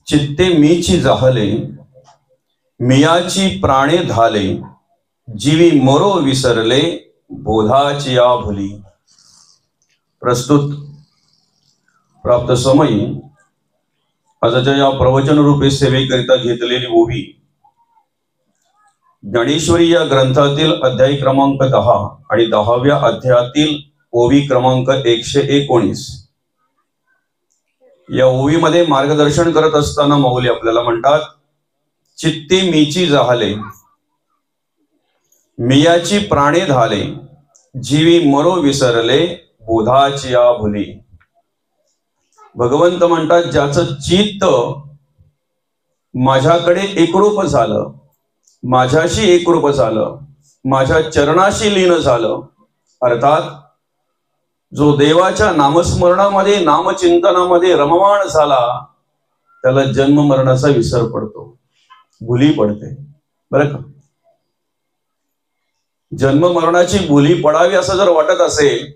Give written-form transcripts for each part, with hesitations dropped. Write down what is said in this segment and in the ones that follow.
चित्ते मीची जाहले, मियाची प्राणे धाले, जीवी मरो विसरले, बोधाची या भुली. प्रस्तुत प्राप्त समयी आजच्या या प्रवचन रूपी सेवेकरिता घेतलेली ओवी ज्ञानेश्वरी या ग्रंथातील अध्याय क्रमांक 10 आणि 10व्या अध्यायातील ओवी क्रमांक 119 या ओवीमध्ये मार्गदर्शन करत असताना माऊली आपल्याला म्हणतात, चित्ते मीची जाहले, मियाची प्राणे धाले, जीवी मरो विसरले, बोधाची या भुली. भगवंत म्हणतात, ज्याचं चित्त माझ्याकडे एकरूप झालं, माझ्याशी एकरूप झालं, माझ्या चरणाशी लीन झालं, अर्थात जो देवाच्या नामस्मरणामध्ये नामचिंतनामध्ये रममाण झाला, त्याला जन्म मरणाचा विसर पडतो, भुली पडते. बरं का? जन्म मरणाची भुली पडावी असं जर वाटत असेल,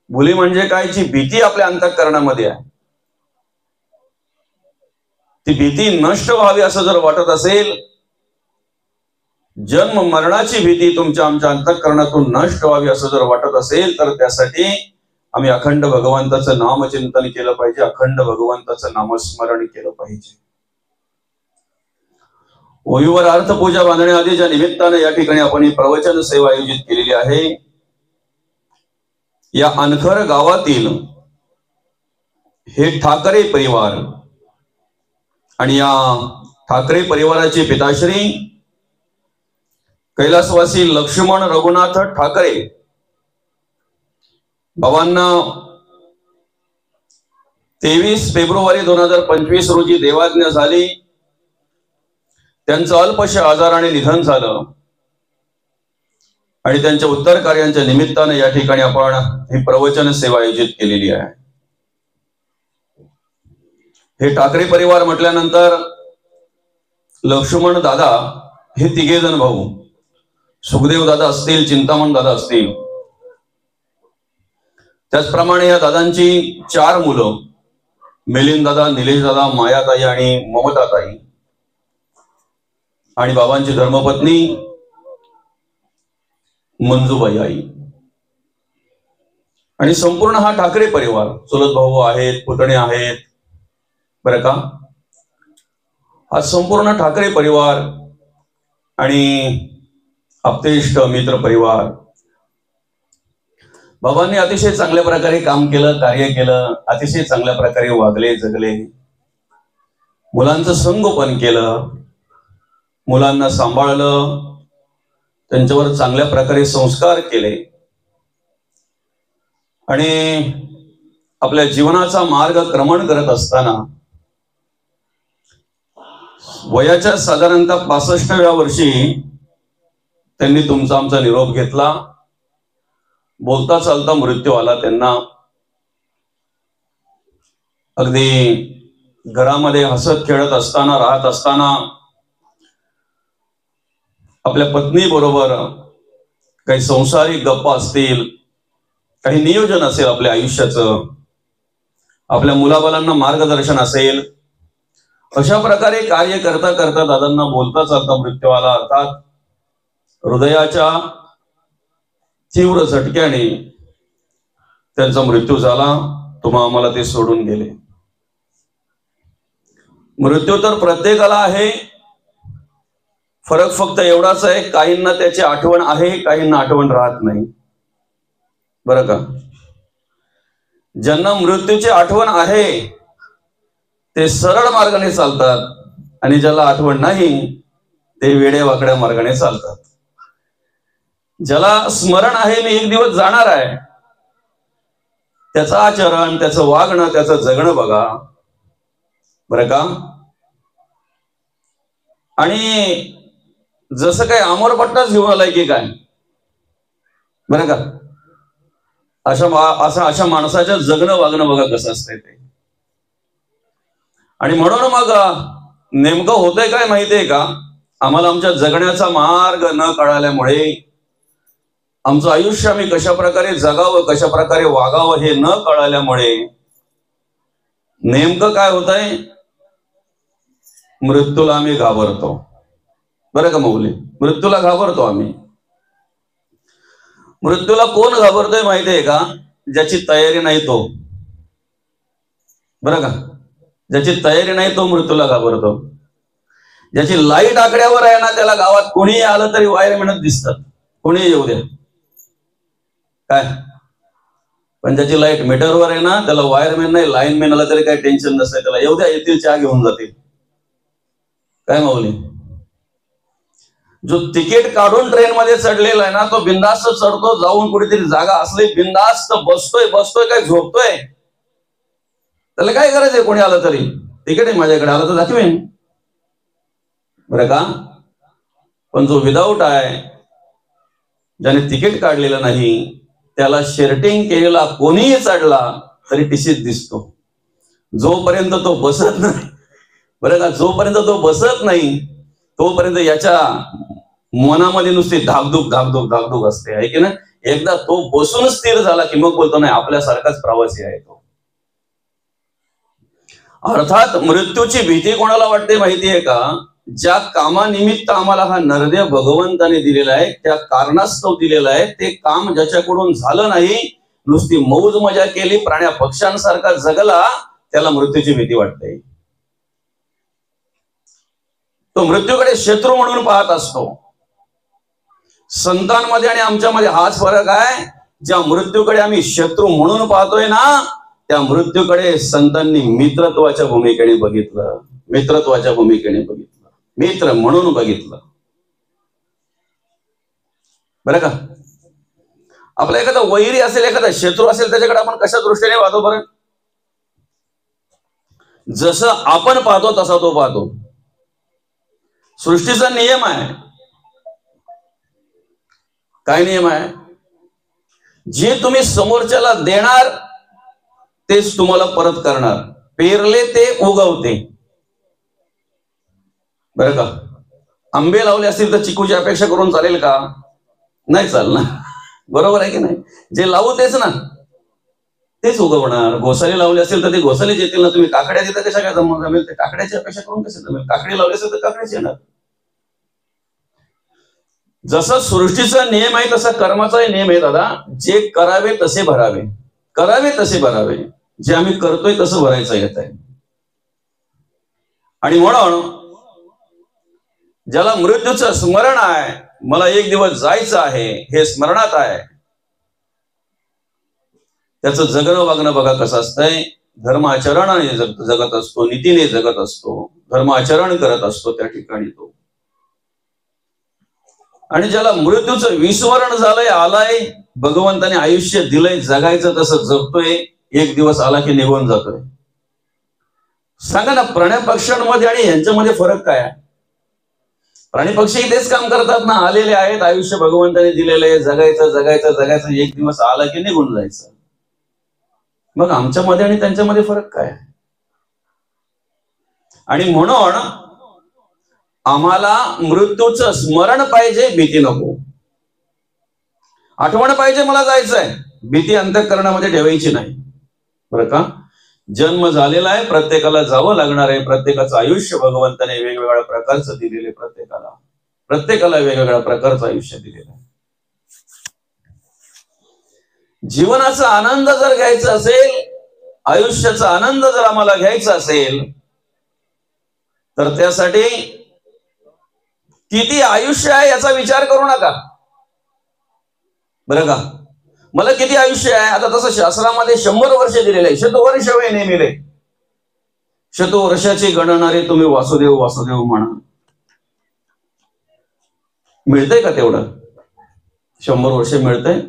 भुली म्हणजे काय, जी भीती आपल्या अंतःकरणामध्ये आहे, ती भीती नष्ट व्हावी असं जर वाटत असेल, जन्म मरणाची भीती तुमच्या आमच्या अंतःकरणातून नष्ट व्हावी असं जर वाटत असेल, तर त्यासाठी आम्ही अखंड भगवंताचं नामचिंतन केलं पाहिजे, अखंड भगवंताचं नामस्मरण केलं पाहिजे. ओवीवर अर्थपूजा बांधण्याआधीच्या निमित्ताने या ठिकाणी आपण ही प्रवचन सेवा आयोजित केलेली आहे. या अनखर गावातील हे ठाकरे परिवार आणि या ठाकरे परिवाराचे पिताश्री कैलासवासी लक्ष्मण रघुनाथ ठाकरे बाबांना 23 फेब्रुवारी 2025 रोजी देवाज्ञा झाली. त्यांचं अल्पशा आजाराने निधन झालं आणि त्यांच्या उत्तर कार्यांच्या निमित्ताने या ठिकाणी आपण ही प्रवचन सेवा आयोजित केलेली आहे. हे ठाकरे परिवार म्हटल्यानंतर लक्ष्मण दादा हे तिघे जण भाऊ, सुखदेव दादा असतील, चिंतामण दादा असतील, त्याचप्रमाणे या दादांची 4 मुलं, मिलिंद दादा, निलेश दादा, मायाताई आणि ममताताई, आणि बाबांची धर्मपत्नी मंजूबाई आई, आणि संपूर्ण हा ठाकरे परिवार, चुलत भाऊ आहेत, पुतणे आहेत. बरं का? हा संपूर्ण ठाकरे परिवार आणि आप्तेष्ट मित्र परिवार, बाबांनी अतिशय चांगल्या प्रकारे काम केलं, कार्य केलं, अतिशय चांगल्या प्रकारे वागले, जगले, मुलांचं संगोपन केलं, मुलांना सांभाळलं, त्यांच्यावर चांगल्या प्रकारे संस्कार केले आणि आपल्या जीवनाचा मार्गक्रमण करत असताना वयाच्या साधारणतः 65व्या वर्षी त्यांनी तुमचा आमचा निरोप घेतला. बोलता चालता मृत्यू आला त्यांना. अगदी घरामध्ये हसत खेळत असताना, राहत असताना, आपल्या पत्नी बरोबर काही संसारिक गप्पा असतील, काही नियोजन असेल आपल्या आयुष्याचं, आपल्या मुलाबालांना मार्गदर्शन असेल, अशा प्रकारे कार्य करता करता दादांना बोलता चालता मृत्यू आला. अर्थात हृदयाच्या तीव्र झटक्याने त्यांचा मृत्यू झाला. तुम्हा आम्हाला ते सोडून गेले. मृत्यू तर प्रत्येकाला आहे, फरक फक्त एवढाच आहे, काहींना त्याची आठवण आहे, काहींना आठवण राहत नाही. बरं का? ज्यांना मृत्यूची आठवण आहे ते सरळ मार्गाने चालतात आणि ज्याला आठवण नाही ते वेड्या वाकड्या मार्गाने चालतात. ज्याला स्मरण आहे मी एक दिवस जाणार आहे, त्याचं आचरण, त्याचं वागणं, त्याचं जगणं बघा. बरं का? आणि जसं काय अमरपट्टाच घेऊन आलाय की काय, बरं का, अशा माणसाच्या जगणं वागणं बघा कसं असतंय ते. आणि म्हणून मग नेमकं होतंय काय माहितीये का, आम्हाला आमच्या जगण्याचा मार्ग न कळाल्यामुळे, आमचं आयुष्य आम्ही कशा प्रकारे जगावं, कशा प्रकारे वागावं हे न कळाल्यामुळे नेमकं काय होतंय, मृत्यूला आम्ही घाबरतो. बरं का माऊली, मृत्यूला घाबरतो आम्ही. मृत्यूला कोण घाबरतोय माहितीये का? ज्याची तयारी नाही तो. बरं का, ज्याची तयारी नाही तो मृत्यूला घाबरतो. ज्याची लाईट आकड्यावर आहे ना, त्याला गावात कोणीही आलं तरी वायरमॅनच दिसतात, कोणीही येऊ द्या काय. पण ज्याची लाईट मीटरवर आहे ना, त्याला वायरमॅन नाही लाईनमॅन आला तरी काही टेन्शन नसतं. त्याला येऊ द्या, येतील चहा घेऊन जातील. काय माऊली, जो तिकीट काढून ट्रेन मध्ये चढलेला आहे ना, तो बिंदास्त चढतो, जाऊन कुठेतरी जागा असली बिंदास्त बसतोय काय झोपतोय. त्याला काय गरज आहे कोणी आलं तरी. तिकीट आहे माझ्याकडे, आलं तर दाखवेन. बरं का. पण जो विदाऊट आहे, ज्याने तिकीट काढलेलं नाही, त्याला शेर्टिंग केलेला कोणीही चढला तरी टिशीत दिसतो. जोपर्यंत तो बसत नाही, बरं का, जोपर्यंत तो बसत नाही तोपर्यंत याच्या मनामध्ये नुसती धाकधूक असते, आहे की ना. एकदा तो बसून स्थिर झाला की मग बोलतो नाही आपल्यासारखाच प्रवासी आहे तो. अर्थात मृत्यूची भीती कोणाला वाटते माहितीये का? ज्या कामानिमित्त आम्हाला हा नरदेव भगवंताने दिलेला आहे, त्या कारणास्तव दिलेला आहे, ते काम ज्याच्याकडून झालं नाही, नुसती मौज मजा केली, प्राण्या पक्ष्यांसारखा जगला, त्याला मृत्यूची भीती वाटते. तो मृत्यूकडे शत्रू म्हणून पाहत असतो. संतांमध्ये आणि आमच्यामध्ये हाच फरक आहे. ज्या मृत्यूकडे आम्ही शत्रू म्हणून पाहतोय ना, त्या मृत्यूकडे संतांनी मित्रत्वाच्या भूमिकेने बघितलं, मित्र म्हणून बघितलं. बरं का. आपला एखादा वैरी असेल, एखादा शत्रू असेल, त्याच्याकडे आपण कशा दृष्टीने पाहतो बरं? जसं आपण पाहतो तसा तो पाहतो. सृष्टीचा नियम आहे. काय नियम आहे? जे तुम्ही समोरच्याला देणार तेच तुम्हाला परत करणार. पेरले ते उगवते. बरं का. आंबे लावले असतील तर चिकूची अपेक्षा करून चालेल का? नाही चालणार. बरोबर आहे की नाही? जे लावू तेच ना, तेच उगवणार. घोसाले लावले असेल तर ते घोसालेच येतील ना. तुम्ही काकड्या देता कशा काय जमेल? ते काकड्याची अपेक्षा करून कसे जमेल? काकडी लावली असेल तर काकड्याच येणार. जसं सृष्टीचा नियम आहे तसा कर्माचाही नियम आहे दादा. जे करावे तसे भरावे, जे आम्ही करतोय तसं भरायचं येत आहे. आणि म्हणून ज्याला मृत्यूचं स्मरण आहे, मला एक दिवस जायचं आहे, हे स्मरणात आहे, त्याचं जगणं वागणं बघा कसं असतंय. धर्म आचरणाने जगत असतो, नीतीने जगत असतो, धर्म आचरण करत असतो त्या ठिकाणी तो. आणि ज्याला मृत्यूचं विस्मरण झालंय, आलाय, भगवंताने आयुष्य दिलंय, जगायचं तसं जगतोय, एक दिवस आला की निघून जातोय. सांगा ना, प्राण्या पक्ष्यांमध्ये आणि यांच्यामध्ये फरक काय आहे? प्राणी पक्षी तेच काम करतात ना, आलेले आहेत, आयुष्य भगवंताने दिलेलं आहे, जगायचं, एक दिवस आला की निघून जायचं. मग आमच्यामध्ये आणि त्यांच्यामध्ये फरक काय आहे? आणि म्हणून आम्हाला मृत्यूचं स्मरण पाहिजे, भीती नको. आठवण पाहिजे मला जायचंय, भीती अंतःकरणामध्ये ठेवायची नाही. बरं का. जन्म झालेला आहे, प्रत्येकाला जावं लागणार आहे. प्रत्येकाचं आयुष्य भगवंताने वेगवेगळ्या प्रकारचं दिलेले, प्रत्येकाला वेगवेगळ्या प्रकारचं आयुष्य दिलेलं आहे. जीवनाचा आनंद जर घ्यायचा असेल, आयुष्याचा आनंद जर आम्हाला घ्यायचा असेल, तर त्यासाठी किती आयुष्य आहे याचा विचार करू नका. बरं का. मला किती आयुष्य आहे, आता तसं शास्त्रामध्ये 100 वर्ष दिलेले आहे. शतवर्ष वय नेमिले, शतवर्षाची गणनारे तुम्ही वासुदेव म्हणा. मिळतंय का तेवढं? 100 वर्ष मिळतंय?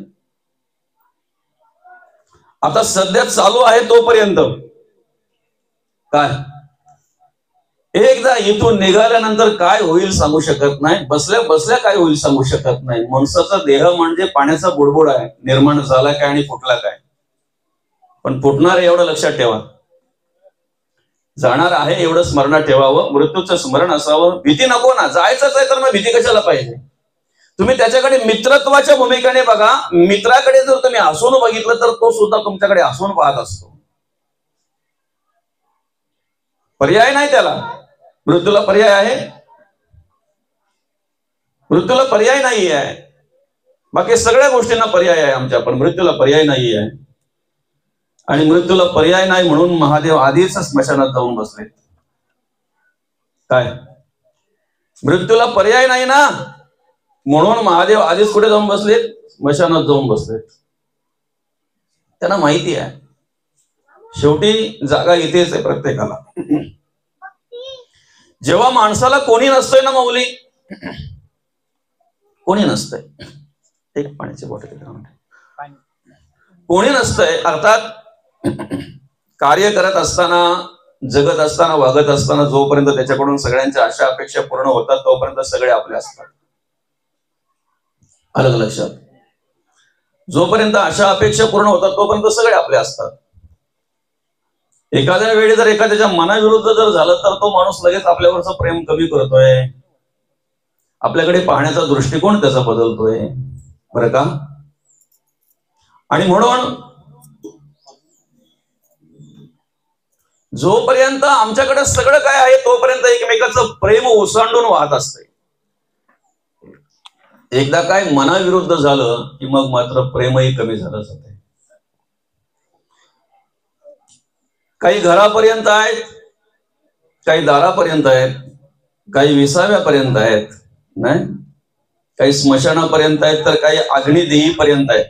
आता सध्या चालू आहे तोपर्यंत काय, एकदा इथून निघाल्यानंतर काय होईल सांगू शकत नाही. बसल्या काय होईल सांगू शकत नाही. माणसाचा देह म्हणजे पाण्याचा बुडबुड आहे, निर्माण झाला काय आणि फुटला काय. पण फुटणार आहे एवढं लक्षात ठेवा, जाणार आहे एवढं स्मरणात ठेवावं. मृत्यूचं स्मरण असावं. भीती नको ना, जायचंच आहे तर मग भीती कशाला पाहिजे? तुम्ही त्याच्याकडे मित्रत्वाच्या भूमिकेने बघा. मित्राकडे जर तुम्ही हसून बघितलं तर तो सुद्धा तुमच्याकडे हसून पाहत असतो. पर्याय नाही त्याला. मृत्यूला पर्याय आहे? मृत्यूला पर्याय नाही आहे. बाकी सगळ्या गोष्टींना पर्याय आहे आमच्या, पण मृत्यूला पर्याय नाही आहे. आणि मृत्यूला पर्याय नाही म्हणून महादेव आधीच स्मशानात जाऊन बसले. काय मृत्यूला पर्याय नाही ना, म्हणून महादेव आधीच कुठे जाऊन बसलेत? स्मशानात जाऊन बसलेत. त्यांना माहिती आहे शेवटी जागा इथेच आहे प्रत्येकाला. जेव्हा माणसाला कोणी नसतंय ना माऊली, कोणी नसतंय, एक पाण्याची बॉटल, कोणी नसतंय, अर्थात कार्य करत असताना, जगत असताना, वागत असताना जोपर्यंत त्याच्याकडून सगळ्यांच्या आशा अपेक्षा पूर्ण होतात तोपर्यंत सगळे आपले असतात. अलग लक्षात. जोपर्यंत आशा अपेक्षा पूर्ण होतात तोपर्यंत सगळे आपले असतात. एखाद्या वेळी जर एखाद्याच्या मनाविरुद्ध जर झालं तर तो माणूस लगेच आपल्यावरचं प्रेम कमी करतोय, आपल्याकडे पाहण्याचा दृष्टिकोन त्याचा बदलतोय, बरं का? आणि म्हणून जोपर्यंत आमच्याकडे सगळं काय आहे तोपर्यंत एकमेकाचं प्रेम ओसांडून वाहत असते. एकदा काय मनाविरुद्ध झालं की मग मात्र प्रेमही कमी झालं जाते. काही घरापर्यंत आहेत, काही दारापर्यंत आहेत, काही विसाव्यापर्यंत आहेत, नाही काही स्मशानापर्यंत आहेत, तर काही अग्निदेहीपर्यंत आहेत.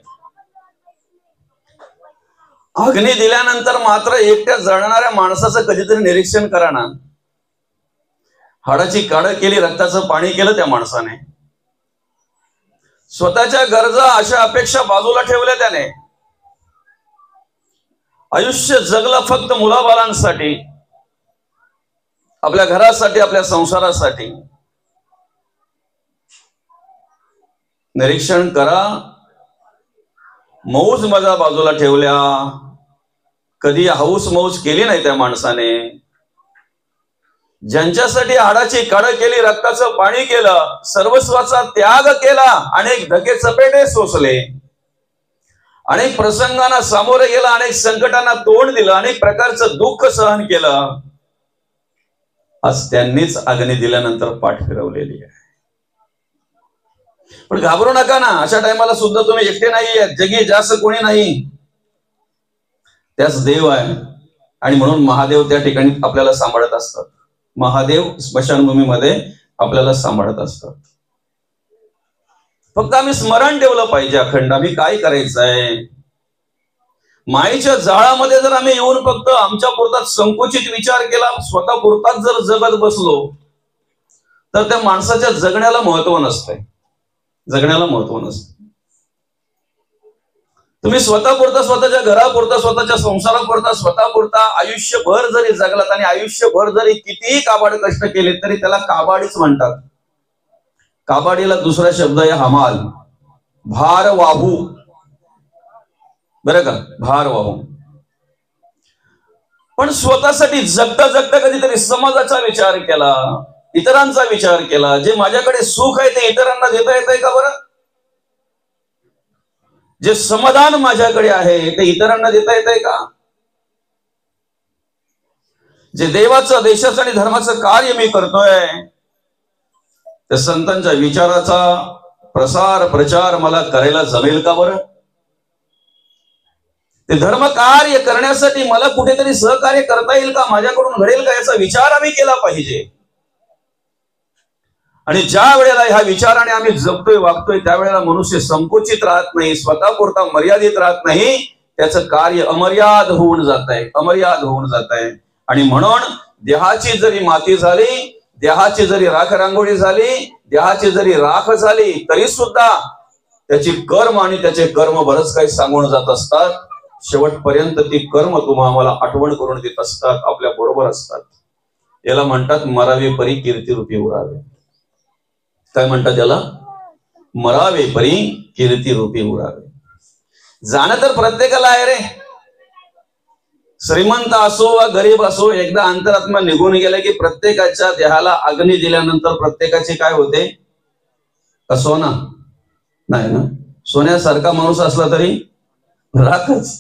अग्नी दिल्यानंतर मात्र एकट्या जळणाऱ्या माणसाचं कधीतरी निरीक्षण करा ना. हाडाची काढ केली, रक्ताचं पाणी केलं त्या माणसाने, स्वतःच्या गरजा आशा अपेक्षा बाजूला ठेवल्या त्याने, आयुष्य जगलं फक्त मुलाबाळांसाठी, आपल्या घरासाठी, आपल्या संसारासाठी. निरीक्षण करा, मौज मजा बाजूला ठेवल्या, कधी हौस मौज केली नाही त्या माणसाने. ज्यांच्यासाठी हाडाची काढ केली, रक्ताचं पाणी केलं, सर्वस्वाचा त्याग केला, अनेक धके चपेटे सोसले, अनेक प्रसंगांना सामोरे गेला, अनेक संकटांना तोंड दिलं, अनेक प्रकारचं दुःख सहन केलं, आज त्यांनीच अग्नी दिल्यानंतर पाठ फिरवलेली आहे. पण घाबरू नका ना, अशा टायमाला सुद्धा तुम्ही एकटे नाही आहेत, जगी जास्त कोणी नाही, त्याच देव आहे. आणि म्हणून महादेव त्या ठिकाणी आपल्याला सांभाळत असतात. महादेव स्मशानभूमीमध्ये आपल्याला सांभाळत असतात. फक्त आम्ही स्मरण ठेवलं पाहिजे अखंड आम्ही काय करायचंय. मायेच्या जाळामध्ये जर आम्ही येऊन फक्त आमच्या पुरतात संकुचित विचार केला, स्वतः पुरतात जर जगत बसलो तर त्या माणसाच्या जगण्याला महत्व नसतंय, जगण्याला महत्व नसतं. तुम्ही स्वतःपुरता, स्वतःच्या घरापुरता, स्वतःच्या संसारापुरता, स्वतःपुरता आयुष्यभर जरी जगलात आणि आयुष्यभर जरी कितीही काबाड कष्ट केले तरी त्याला काबाडीच म्हणतात. काबाडीला दुसरा शब्द आहे हमाल, भार वाहू, बरं का, भार वाहू. पण स्वतःसाठी जगता जगता कधीतरी समाजाचा विचार केला, इतरांचा विचार केला, जे माझ्याकडे सुख आहे ते इतरांना देता येत आहे का बरं? जे समाधान माझ्याकडे आहे ते इतरांना देता येत आहे का? जे देवाचं, देशाचं आणि धर्माचं कार्य मी करतोय त्या संतांच्या विचाराचा प्रसार प्रचार मला करायला जमेल का बरं? ते धर्म कार्य करण्यासाठी मला कुठेतरी सहकार्य करता येईल का, माझ्याकडून घडेल का, याचा विचार आम्ही केला पाहिजे. आणि ज्या वेळेला ह्या विचाराने आम्ही जगतोय वागतोय त्यावेळेला मनुष्य संकुचित राहत नाही, स्वतःपुरता मर्यादित राहत नाही, त्याचं कार्य अमर्याद होऊन जात आहे, अमर्याद होऊन जात आहे. आणि म्हणून देहाची जरी माती झाली, देहाची जरी राख रांगोळी झाली, देहाची जरी राख झाली तरी सुद्धा त्याची कर्म आणि त्याचे कर्म बरंच काही सांगून जात असतात. शेवटपर्यंत ती कर्म तुम्हा आम्हाला आठवण करून देत असतात, आपल्या बरोबर असतात. याला म्हणतात मरावे परी कीर्ती रूपी उरावे. काय म्हणतात याला? मरावे परी कीर्ती रूपी उरावे. जाणं तर प्रत्येकाला आहे रे, श्रीमंत असो वा गरीब असो, एकदा अंतरात्मा निघून गेला की प्रत्येकाच्या देहाला अग्नी दिल्यानंतर प्रत्येकाचे काय होते? सोना नाही ना, सोन्यासारखा माणूस असला तरी राखच,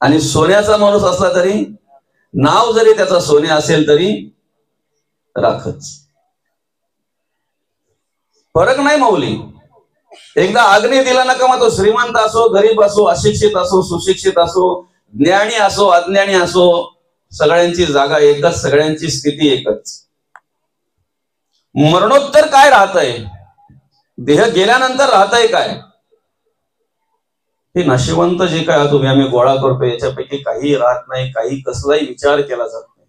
आणि सोन्याचा माणूस असला तरी, नाव जरी त्याचा सोने असेल तरी राखच. फरक नाही माऊली. एकदा अग्नी दिला ना का मग तो श्रीमंत असो, गरीब असो, अशिक्षित असो, सुशिक्षित असो, ज्ञानी असो, अज्ञानी असो, सगळ्यांची जागा एकच, सगळ्यांची स्थिती एकच. मरणोत्तर काय राहतंय, देह गेल्यानंतर राहतंय काय, हे नशिवंत जे काय तुम्ही आम्ही गोळा करतो याच्यापैकी काही राहत नाही, काही कसलाही विचार केला जात नाही.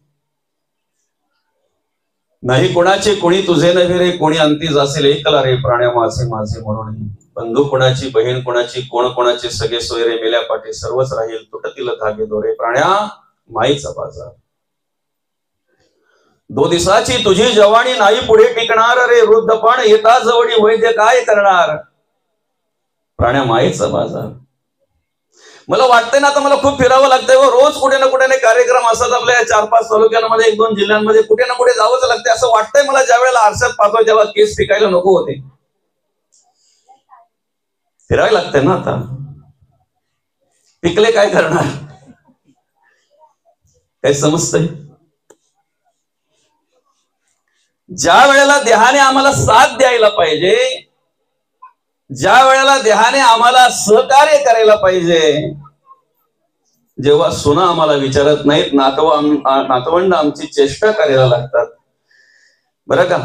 नाही कोणाचे कोणी तुझे नव्हे रे, कोणी अंती जासेल एकला रे, प्राण्या माझे माझे म्हणून. बंधू कोणाची, बहीण कोणाची, कोण कोणाचे, सगळे सोयरे मेल्या पाठी सर्वच राहील, तुटतील धागे दोरे, प्राण्या माईचा बाजार. 2 दिवसाची तुझी जवानी नाही पुढे टिकणार रे, वृद्धपण येता जवळी वैद्य काय करणार, प्राण्या माईचा बाजार. मला वाटतंय ना आता मला खूप फिरावं लागतंय व रोज कुठे ना कुठे कार्यक्रम असतात आपल्या 4-5 तालुक्यांमध्ये, 1-2 जिल्ह्यांमध्ये कुठे ना कुठे जावंच लागतंय. असं वाटतंय मला ज्या वेळेला आरशात पाहतोय तेव्हा केस पिकायला नको होते. फिरायला लागतंय ना आता, पिकले काय करणार, काय समजतंय. ज्या वेळेला देहाने आम्हाला साथ द्यायला पाहिजे, ज्या वेळेला देहाने आम्हाला सहकार्य करायला पाहिजे, जेव्हा सुना आम्हाला विचारत नाहीत, नातवंड आमची चेष्टा करायला लागतात. बरं का,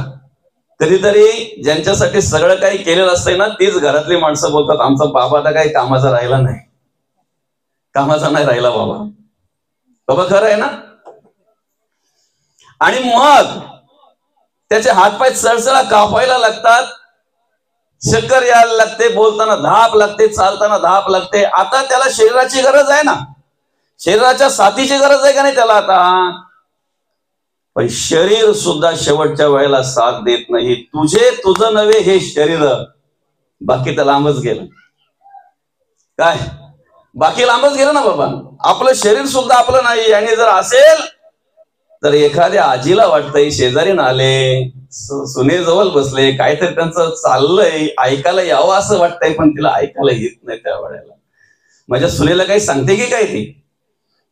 कधीतरी ज्यांच्यासाठी सगळं काही केलेलं असतंय ना, तीच घरातली माणसं बोलतात आमचा बाबा तर काही कामाचा राहिला नाही, कामाचा नाही राहिला बाबा. बाबा खरं आहे ना. आणि मग त्याचे हातपाय सळसळा कापायला लागतात, चक्कर यायला लागते, बोलताना धाप लागते, चालताना धाप लागते. आता त्याला शरीराची गरज आहे ना, शरीराच्या साथीची गरज आहे का नाही त्याला आता. पण शरीर सुद्धा शेवटच्या वेळेला साथ देत नाही. तुझं नव्हे हे शरीर, बाकी तर लांबच गेलं. काय बाकी लांबच गेलं ना बाबा. आपलं शरीर सुद्धा आपलं नाही. आणि जर असेल तर एखाद्या आजीला वाटतंय शेजारी आले, सुनेजवळ बसले, काहीतरी त्यांचं चाललंय, ऐकायला यावं असं वाटतंय, पण तिला ऐकायला येत नाही. त्या वेळेला माझ्या सुनेला काही सांगते की काय, ती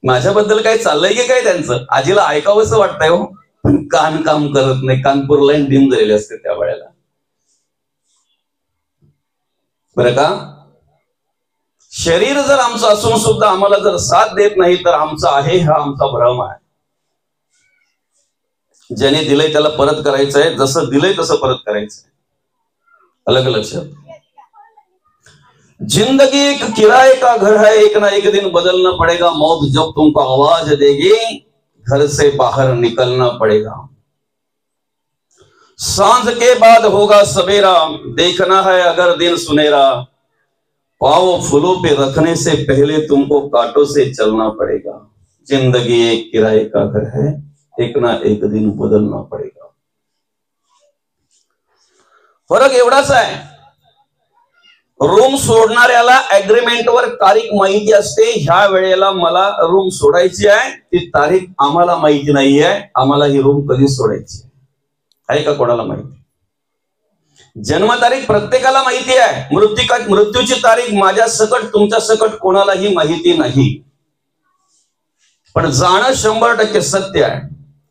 माझ्याबद्दल काही चाललंय की काय, त्यांचं आजीला ऐकावं असं वाटतंय हो, पण कान काम करत नाही, कानपूर लाईन डिम झालेली असते त्या वेळेला. बरं का, शरीर जर आमचं असून सुद्धा आम्हाला जर साथ देत नाही तर आमचा आहे हा आमचा भ्रम आहे. ज्याने दिलंय त्याला परत करायचंय, जसं दिलंय तसं परत करायचंय. अलग लक्षात. जिंदगी एक किराए का घर है, एक ना एक दिन बदलना पड़ेगा, मौत जब तुमको आवाज देगी घर से बाहर निकलना पड़ेगा. सांझ के बाद होगा सवेरा, देखना है अगर दिन सुनेरा, पाँव फूलों पे रखने से पहले तुमको कांटों से चलना पड़ेगा. जिंदगी एक किराए का घर है, एक ना एक दिन बदलना पड़ेगा. फरक एवढाच आहे, रूम सोडणाऱ्याला अग्रीमेंटवर तारीख माहिती असते, ह्या वेळेला मला रूम सोडायची आहे, ती तारीख आम्हाला माहिती नाहीये. आम्हाला ही रूम कधी सोडायची आहे का कोणाला माहिती. जन्मतारीख प्रत्येकाला माहिती आहे, मृत्यूची तारीख माझ्या सकट तुमच्या सकट कोणालाही माहिती नाही. पण जाणं 100% सत्य आहे,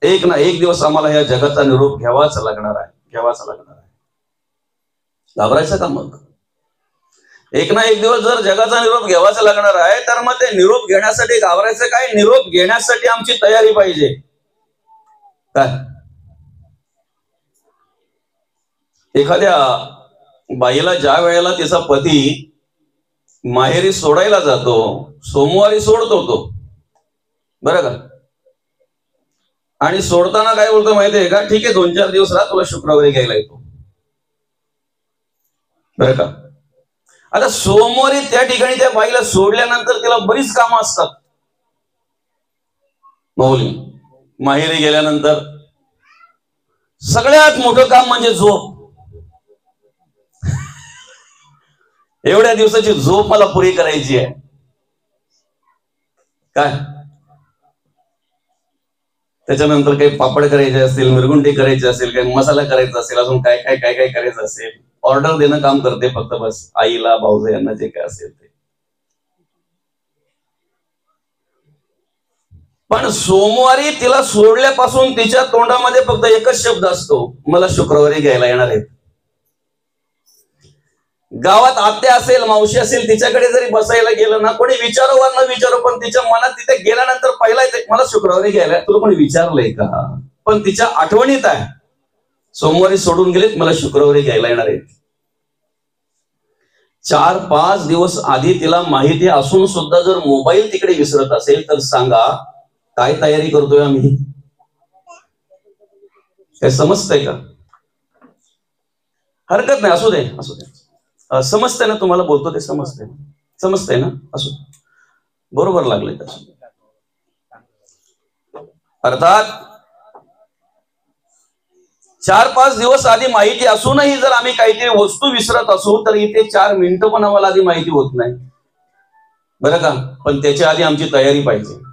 एक ना एक दिवस आम्हाला या जगाचा निरोप घ्यावाच लागणार आहे, घ्यावाच लागणार आहे. घाबरायचं का मग. एक ना एक दिवस जर जगाचा निरोप घ्यावाचा लागणार आहे तर मग ते निरोप घेण्यासाठी घाबरायचं काय, निरोप घेण्यासाठी आमची तयारी पाहिजे. काय एखाद्या बाईला ज्या वेळेला तिचा पती माहेरी सोडायला जातो, सोमवारी सोडतो तो, बरं का, आणि सोडताना काय बोलतो माहितीये का, ठीक आहे 2-4 दिवस राहा, तुला शुक्रवारी घ्यायला येतो. बरं का, आता सोमवारी त्या ठिकाणी त्या बाईला सोडल्यानंतर तिला बरीच कामं असतात. माऊली माहेरी गेल्यानंतर सगळ्यात मोठं काम म्हणजे झोप. एवढ्या दिवसाची झोप मला पुरी करायची आहे. काय त्याच्यानंतर काही पापड करायचे असतील, मिरगुंडी करायची असेल, काही मसाला करायचा असेल, अजून काय काय काय काय करायचं असेल, ऑर्डर देणं काम करते फक्त बस, आईला भाऊजा यांना जे काय असेल ते. पण सोमवारी तिला सोडल्यापासून तिच्या तोंडामध्ये फक्त एकच शब्द असतो, मला शुक्रवारी घ्यायला येणार आहेत. गावात आत्या असेल, मावशी असेल, तिच्याकडे जरी बसायला गेलं ना, कोणी विचारो वा न विचारो, पण तिच्या मनात तिथे गेल्यानंतर पहिला मला शुक्रवारी घ्यायला, तुला कोणी विचारलंय का? पण तिच्या आठवणीत आहे, सोमवारी सोडून गेलेत, मला शुक्रवारी घ्यायला येणार आहेत. 4-5 दिवस आधी तिला माहिती असून सुद्धा जर मोबाईल तिकडे विसरत असेल तर सांगा काय तयारी करतोय आम्ही? काय समजतंय का? हरकत नाही, असू दे असू दे. समजतंय ना तुम्हाला? बोलतो ते समजतंय ना? असू बरोबर लागले. अर्थात 4-5 दिवस आधी माहिती असूनही जर आम्ही काहीतरी वस्तू विसरत असू तर इथे 4 मिनिटं पण आम्हाला आधी माहिती होत नाही, बरं का? पण त्याच्या आधी आमची तयारी पाहिजे.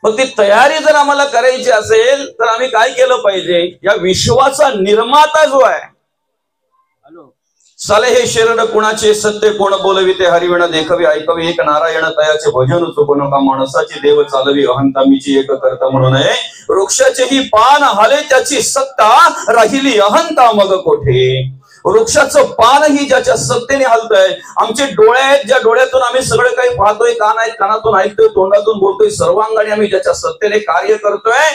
मग ती तयारी जर आम्हाला करायची असेल तर आम्ही काय केलं पाहिजे? या विश्वाचा निर्माता जो आहे, साले हे शरण कुणाचे, सत्य कोण बोलविते, हरिविण देखवे ऐकवे, एक नारायण तयाचे भजन चुकू नका, माणसाची देव चालवी अहंता मीची एक करता म्हणून. वृक्षाचेही पान हाले त्याची सत्ता, राहिली अहंता मग कोठे. वृक्षाचं पानही ज्याच्या सत्तेने हलतंय. आमचे डोळे आहेत, ज्या डोळ्यातून आम्ही सगळं काही पाहतोय, कान आहेत, कानातून ऐकतोय, तोंडातून बोलतोय, सर्वांगाने आम्ही ज्याच्या सत्तेने कार्य करतोय,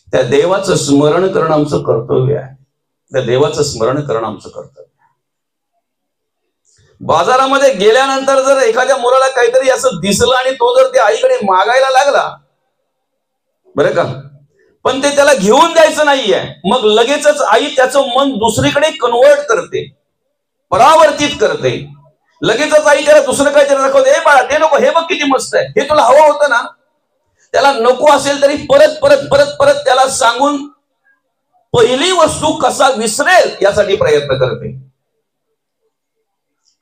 त्या देवाचं स्मरण करणं आमचं कर्तव्य आहे. त्या देवाचं स्मरण करणं आमचं कर्तव्य. बाजारामध्ये गेल्यानंतर जर एखाद्या मुलाला काहीतरी असं दिसलं आणि तो जर त्या आईकडे मागायला लागला, बरं का, पण ते त्याला घेऊन द्यायचं नाहीये, मग लगेचच आई त्याचं मन दुसरीकडे कन्वर्ट करते, परावर्तित करते. लगेचच आई त्याला दुसरं काहीतरी दाखवते, हे बाळा ते नको, हे बघ किती मस्त आहे, हे तुला हवं होतं ना. त्याला नको असेल तरी परत परत परत परत त्याला सांगून पहिली वस्तू कसा विसरेल यासाठी प्रयत्न करते.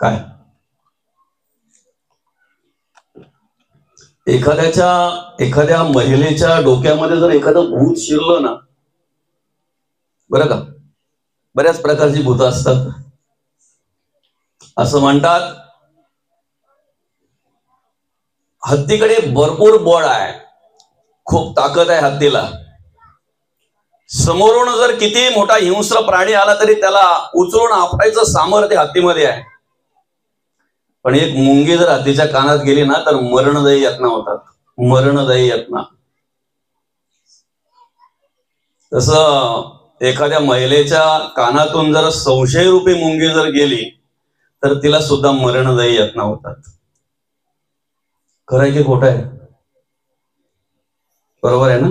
काय एखाद्या महिलेच्या डोक्यामध्ये जर एखादं भूत शिरलं ना, बरं का, बऱ्याच प्रकारची भूतं असतात. असं म्हणतात हत्तीकडे भरपूर बळ आहे, खूप ताकद आहे हत्तीला. समोरून जर किती मोठा हिंस्र प्राणी आला तरी त्याला उचलून आपटायचं सामर्थ्य हत्तीमध्ये आहे. पण एक मुंगी जर हत्तीच्या कानात गेली ना तर मरणदायी यातना होतात, मरणदायी यातना. तसं एखाद्या महिलेच्या कानातून जर संशयरूपी मुंगी जर गेली तर तिला सुद्धा मरणदायी यातना होतात. खरं आहे की खोटं आहे? बरोबर आहे ना?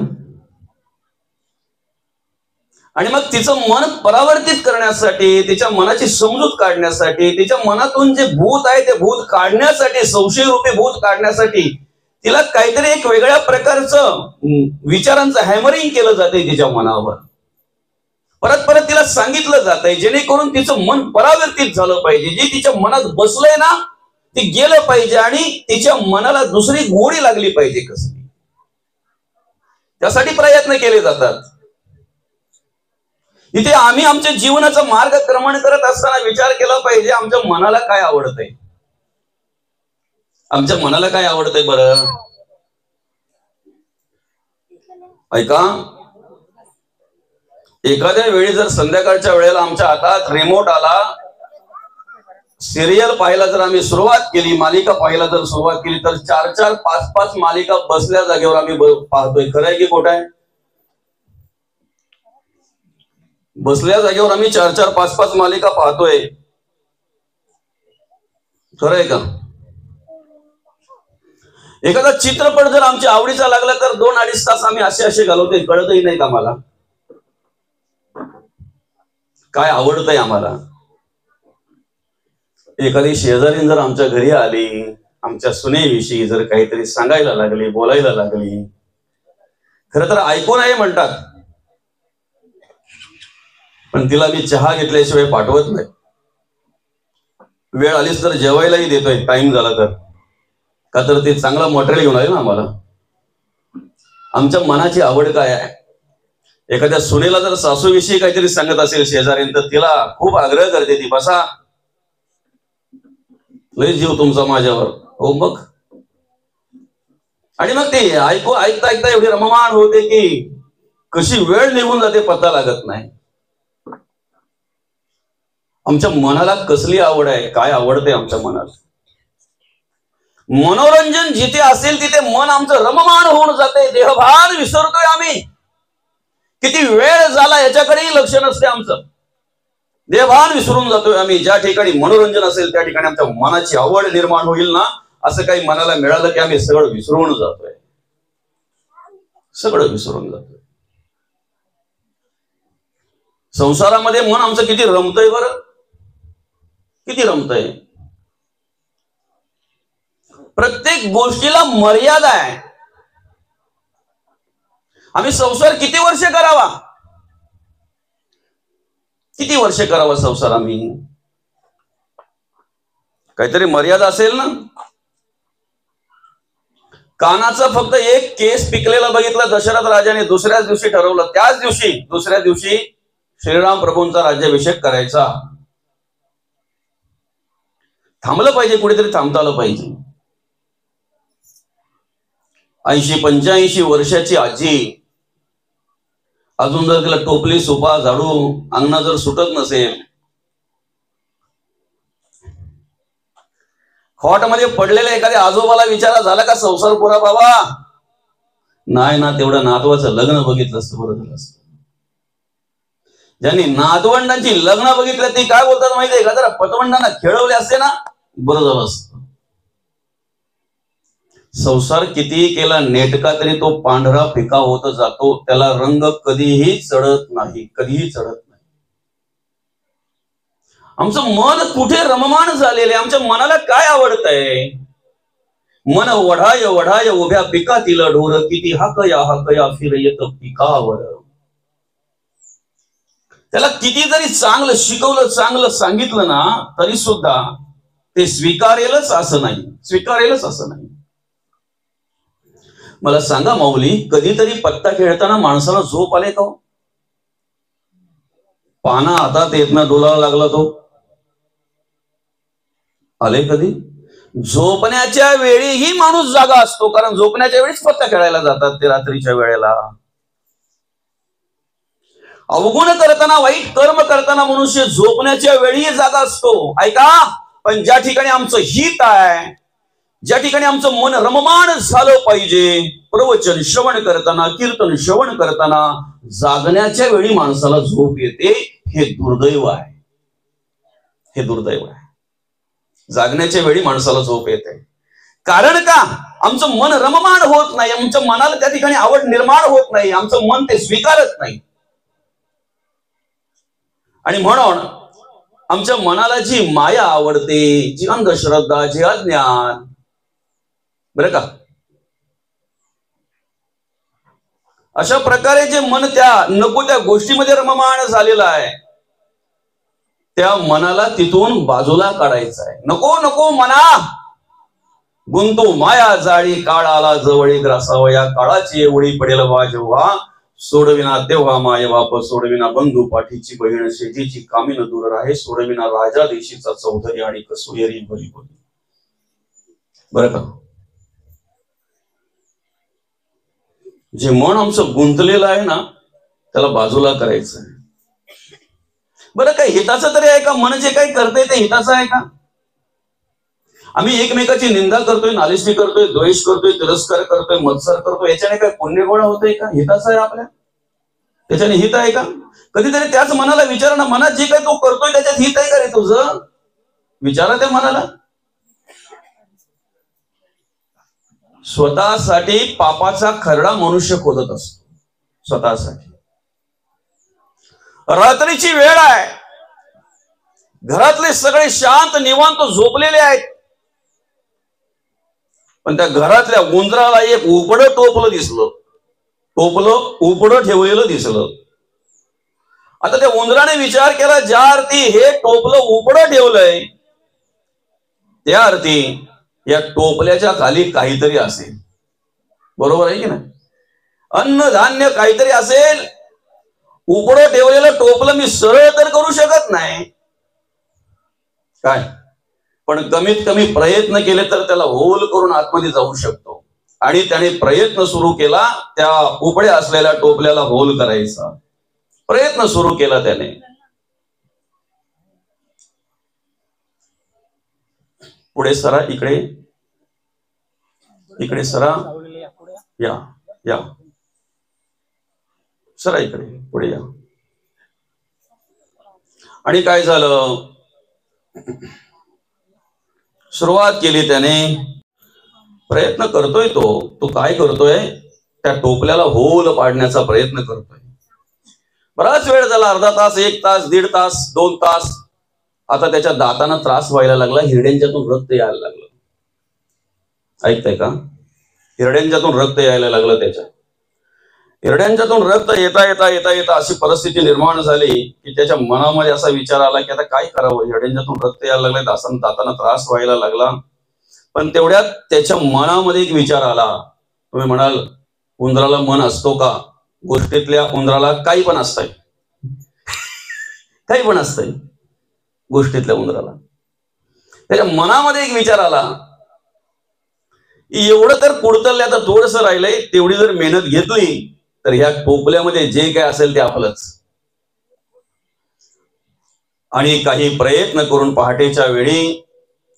आणि मग तिचं मन परावर्तित करण्यासाठी, तिच्या मनाची समजूत काढण्यासाठी, तिच्या मनातून जे भूत आहे ते भूत काढण्यासाठी, संशयरूपी भूत काढण्यासाठी तिला काहीतरी एक वेगळ्या प्रकारचं विचारांचं हॅमरिंग केलं जाते तिच्या मनावर. परत परत तिला सांगितलं जातंय जेणेकरून तिचं मन परावर्तित झालं पाहिजे. जे तिच्या मनात बसलंय ना ते गेलं पाहिजे आणि तिच्या मनाला दुसरी गोडी लागली पाहिजे कसली, त्यासाठी प्रयत्न केले जातात. इथे आम्ही आमच्या जीवनाचा मार्गक्रमण करत असताना विचार केला पाहिजे आमच्या मनाला काय आवडतंय, आमच्या मनाला काय आवडतंय. बरं ऐका, एखाद्या वेळी जर संध्याकाळच्या वेळेला आमच्या हातात रिमोट आला, सिरियल पाहायला जर आम्ही सुरुवात केली, मालिका पाहायला जर सुरुवात केली तर 4-4, 5-5 मालिका बसल्या जागेवर आम्ही पाहतोय. खरं आहे की खोटं आहे? बसल्या जागेवर आम्ही 4-4, 5-5 मालिका पाहतोय. खरं आहे का? एखादा चित्रपट जर आमच्या आवडीचा लागला तर 2-2.5 तास आम्ही असे घालवतोय, कळतही नाही का आम्हाला काय आवडतंय आम्हाला. एखादी शेजारी जर आमच्या घरी आली, आमच्या सुनेविषयी जर काहीतरी सांगायला लागली, बोलायला लागली, खरं तर ऐकून आहे म्हणतात, पण तिला मी चहा घेतल्याशिवाय पाठवत नाही. वेळ आलीच तर जेवायलाही देतोय टाइम झाला तर, का तर ते चांगला मटेरियल घेऊन आले ना आम्हाला. आमच्या मनाची आवड काय आहे? एखाद्या सुनेला जर सासूविषयी काहीतरी सांगत असेल शेजारी तर तिला खूप आग्रह करते ती, बसा, लय जीव तुमचा माझ्यावर. हो मग आणि मग ते ऐकता ऐकता एवढी रममाण होते की कशी वेळ निघून जाते पत्ता लागत नाही. आमच्या मनाला कसली आवड आहे, काय आवडते आमच्या मनाला. मनोरंजन जिथे असेल तिथे मन आमचं रममाण होऊन जाते. देहभान विसरतोय आम्ही. किती वेळ झाला याच्याकडेही लक्ष नसते आमचं. देहभान विसरून जातोय आम्ही. ज्या ठिकाणी मनोरंजन असेल त्या ठिकाणी आमच्या मनाची आवड निर्माण होईल ना, असं काही मनाला मिळालं की आम्ही सगळं विसरून जातोय. सगळं विसरून जातोय. संसारामध्ये मन आमचं किती रमतंय बरं, किती रमतंय. प्रत्येक गोष्टीला मर्यादा आहे. आम्ही संसार किती वर्ष करावा, किती वर्ष करावा संसार आम्ही. काहीतरी मर्यादा असेल ना. कानाचा फक्त एक केस पिकलेला बघितला दशरथ राजाने, दुसऱ्याच दिवशी ठरवलं, त्याच दिवशी दुसऱ्या दिवशी श्रीराम प्रभूंचा राज्याभिषेक करायचा. थांबलं पाहिजे, कुठेतरी थांबता आलं पाहिजे. 80-85 वर्षाची आजी अजून जर तिला टोपली सोपा झाडू अंगणा जर सुटत नसेल, हॉट मध्ये पडलेल्या एखाद्या आजोबाला विचारा झाला का संसार पुरा बाबा? नाही ना, तेवढं नातवाचं लग्न बघितलं असतं बरं झालं असतं. ज्यांनी नातवंडांची लग्न बघितलं ते काय बोलतात माहितीये का, जरा पतवंडांना खेळवले असते ना बरं झालं असतं. संसार कितीही केला नेटका तरी तो पांढरा फिका होत जातो. त्याला रंग कधीही चढत नाही, कधीही चढत नाही. आमचं मन कुठे रममाण झालेले. आमच्या मनाला काय आवडतंय. मन वढाय वढाय उभ्या पिकातील ढोर, किती हाकया फिरयत पिकावर. त्याला किती जरी चांगलं शिकवलं, चांगलं सांगितलं ना तरी सुद्धा ते स्वीकारेलच असं नाही, स्वीकारेलच असं नाही. मला सांगा माऊली, कधीतरी पत्ता खेळताना माणसाला झोप आले का? पाना हातात येत ना डोलायला लागला तो आले कधी? झोपण्याच्या वेळीही माणूस जागा असतो, कारण झोपण्याच्या वेळीच पत्ता खेळायला जातात ते रात्रीच्या वेळेला. अवगुण करताना, वाईट कर्म करताना मनुष्य झोपण्याच्या वेळीही जागा असतो. ऐका, पण ज्या ठिकाणी आमचं हित आहे, ज्या ठिकाणी आमचं मन रममाण झालं पाहिजे, प्रवचन श्रवण करताना, कीर्तन श्रवण करताना जागण्याच्या वेळी माणसाला झोप येते. हे दुर्दैव आहे, हे दुर्दैव आहे. जागण्याच्या वेळी माणसाला झोप येते. कारण का? आमचं मन रममाण होत नाही, आमच्या मनाला त्या ठिकाणी आवड निर्माण होत नाही, आमचं मन ते स्वीकारत नाही. आणि म्हणून आमच्या मनाला जी माया आवडते, जी अंधश्रद्धा, जे अज्ञान, बरं का, अशा प्रकारे जे मन त्या नको त्या गोष्टीमध्ये रममाण झालेलं आहे, त्या मनाला तिथून बाजूला काढायचं आहे. नको नको मना, गुंतो माया जाळी, काळ आला जवळी ग्रासावं. या काळाची एवढी पडेल वा जेव्हा, सोडविना तेव्हा माय बाप, सोडविना बंधू पाठीची बहीण, शेतीची कामीन दूर राहे, सोडविना राजा देशीचा चौधरी आणि कसोयरी भरी भरी. बरं का, जे मन आमचं गुंतलेलं आहे ना त्याला बाजूला करायचं आहे. बरं, काय हिताचं तरी आहे का? मन जे काही करतंय ते हिताचं आहे का? आम्ही एकमेकाची निंदा करतोय, नालिशी करतोय, द्वेष करतोय, तिरस्कार करतोय, मत्सर करतोय, याच्याने काय पुण्य गोळा होतोय का? हिताचं आहे आपल्या? त्याच्याने हित आहे का? कधीतरी त्याच मनाला विचार ना, मनात जे काही तो करतोय त्याच्यात हित आहे का रे तुझं? विचारा त्या मनाला. स्वतःसाठी पापाचा खरडा मनुष्य खोदत असतो, स्वतःसाठी. रात्रीची वेळ आहे, घरातले सगळे शांत निवांत झोपलेले आहेत, पण त्या घरातल्या उंदराला एक उपडं टोपलं दिसलं, टोपलं उपडं ठेवलेलं दिसलं. आता त्या उंदराने विचार केला, ज्या अर्थी हे टोपलं उपडं ठेवलंय त्या अर्थी या टोपल्याच्या खाली काहीतरी असेल. बरोबर आहे की नाही? अन्न धान्य काहीतरी असेल. उपडं ठेवलेलं टोपलं मी सरळ तर करू शकत नाही काय, पण कमीत कमी प्रयत्न केले तर त्याला होल करून आतमध्ये जाऊ शकतो. आणि त्याने प्रयत्न सुरू केला त्या उपड्या असलेल्या टोपल्याला होल करायचा प्रयत्न सुरू केला त्याने. पुढे सरा, इकडे इकडे सरा, या या सरा, इकडे पुढे या. आणि काय झालं, सुरुवात केली त्याने, प्रयत्न करतोय तो काय करतोय, त्या टोपल्याला होल पाडण्याचा प्रयत्न करतोय. बराच वेळ झाला, अर्धा तास, 1 तास, 1.5 तास, 2 तास. आता त्याच्या दातांना त्रास व्हायला लागला, हिरड्यांच्यातून रक्त यायला लागलं. ऐकताय का? हिरड्यांच्यातून रक्त यायला लागलं. त्याच्या हिरड्यांच्यातून रक्त येता येता येता येता अशी परिस्थिती निर्माण झाली की त्याच्या मनामध्ये असा विचार आला की आता काय करावं, हिरड्यांच्यातून रक्त यायला लागले, दातांना त्रास व्हायला लागला. पण तेवढ्यात त्याच्या मनामध्ये एक विचार आला. तुम्ही म्हणाल उंदराला मन असतो का? गोष्टीतल्या उंदराला काही पण असतंय, काही पण असतंय गोष्टीतल्या उंदराला. त्याच्या मनामध्ये एक विचार आला, एवढं तर कुडतलल्या, तर थोडस राहिलंय, तेवढी जर मेहनत घेतली तर ह्या टोपल्यामध्ये जे काय असेल ते आपलंच. आणि काही प्रयत्न करून पहाटेच्या वेळी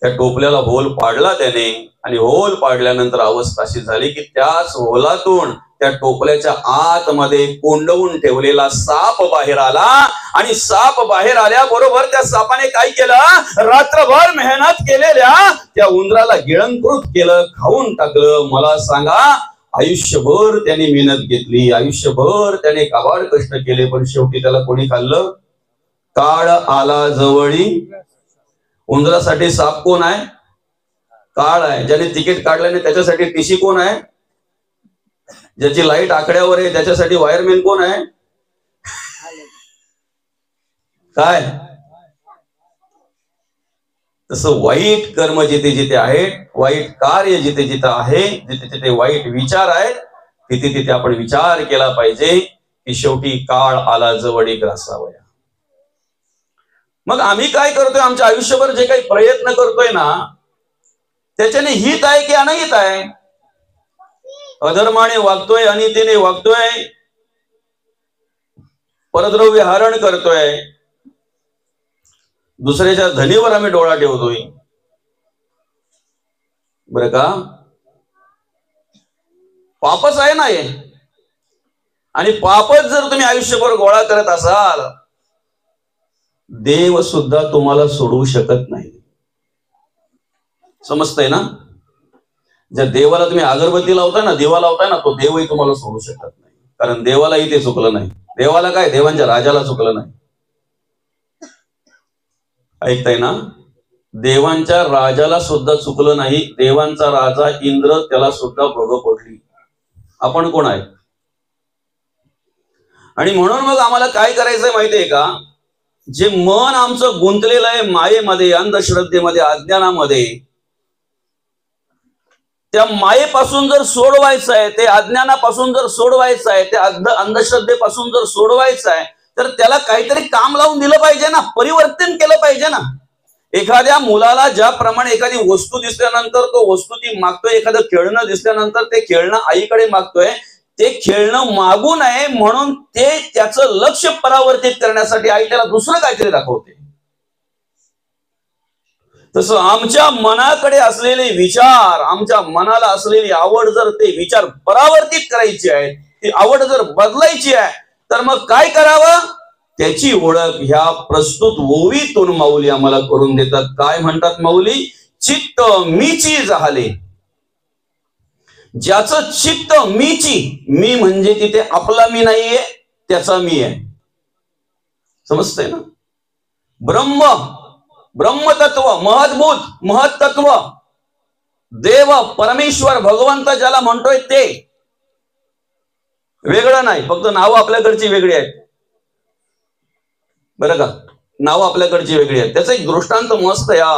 त्या टोपल्याला होल पाडला त्याने. आणि होल पाडल्यानंतर अवस्था अशी झाली की त्याच होलातून त्या टोपल्याच्या आतमध्ये कोंडवून ठेवलेला साप बाहेर आला. आणि साप बाहेर आल्याबरोबर त्या सापाने काय केलं, रात्रभर मेहनत केलेल्या त्या उंदराला गिळंकृत केलं, खाऊन टाकलं. मला सांगा, आयुष्यभर त्याने मेहनत घेतली, आयुष्यभर त्याने काबाड कष्ट केले, पण शेवटी त्याला कोणी खाल्लं? काळ आला जवळी. उंदरासाठी साप कोण आहे? काळ आहे. ज्याने तिकीट काढल्याने त्याच्यासाठी टीसी कोण आहे? ज्याची लाईट आकड्यावर आहे त्याच्यासाठी वायरमॅन कोण आहे? काय? तसं वाईट कर्म जिथे जिथे आहेत, वाईट कार्य जिथे जिथे आहे, जिथे जिथे वाईट विचार आहेत, तिथे तिथे आपण विचार केला पाहिजे की शेवटी काळ आला जवळ ग्रासावया. मग आम्ही काय करतोय, आमच्या आयुष्यभर जे काही प्रयत्न करतोय ना, त्याच्याने हित आहे की अनहित आहे? अधर्माने वागतोय, अनितीने वागतोय, परद्रव्य हरण करतोय, दुसऱ्याच्या धनीवर आम्ही डोळा ठेवतोय, बरं का? पापच आहे ना हे. आणि पापच जर तुम्ही आयुष्यभर गोळा करत असाल, देव सुद्धा तुम्हाला सोडवू शकत नाही. समजतंय ना? ज्या देवाला तुम्ही अगरबत्ती लावताय ना, दिवा लावताय ना, तो देवही तुम्हाला सोडू शकत नाही. कारण देवालाही ते चुकलं नाही. देवाला काय, देवांच्या राजाला चुकलं नाही. ऐकताय ना? देवांच्या राजाला सुद्धा चुकलं नाही. देवांचा राजा इंद्र, त्याला सुद्धा भोग पडली. आपण कोण आहे? आणि म्हणून मग आम्हाला काय करायचंय माहितीये का? जे मन आमचं गुंतलेलं आहे मायेमध्ये, अंधश्रद्धेमध्ये, अज्ञानामध्ये, त्या मायेपासून जर सोडवायचं आहे, ते अज्ञानापासून जर सोडवायचं आहे, त्या अंधश्रद्धेपासून जर सोडवायचं आहे, तर त्याला काहीतरी काम लावून दिलं पाहिजे ना, परिवर्तन केलं पाहिजे ना. एखाद्या मुलाला ज्याप्रमाणे एखादी वस्तू दिसल्यानंतर तो वस्तू ती मागतोय, एखादं खेळणं दिसल्यानंतर ते खेळणं आईकडे मागतोय, ते खेळणं मागू नये म्हणून ते त्याचं लक्ष परावर्तित करण्यासाठी आई त्याला दुसरं काहीतरी दाखवते. तसं आमच्या मनाकडे असलेले विचार, आमच्या मनाला असलेली आवड, जर ते विचार परावर्तित करायची आहे, ती आवड जर बदलायची आहे, तर मग काय करावं? त्याची ओळख ह्या प्रस्तुत ओवीतून माऊली आम्हाला करून देतात. काय म्हणतात माऊली? चित्त मीची झाले. ज्याचं चित्त मीची, मी म्हणजे तिथे आपला मी नाहीये, त्याचा मी आहे. समजतंय ना? ब्रह्मतत्व, महद्भूत महत्त्व, देव, परमेश्वर, भगवंत ज्याला म्हणतोय ते वेगळं नाही. फक्त नाव आपल्याकडची वेगळी आहेत, बरं का? नाव आपल्याकडची वेगळी आहेत. त्याचा एक दृष्टांत मस्त या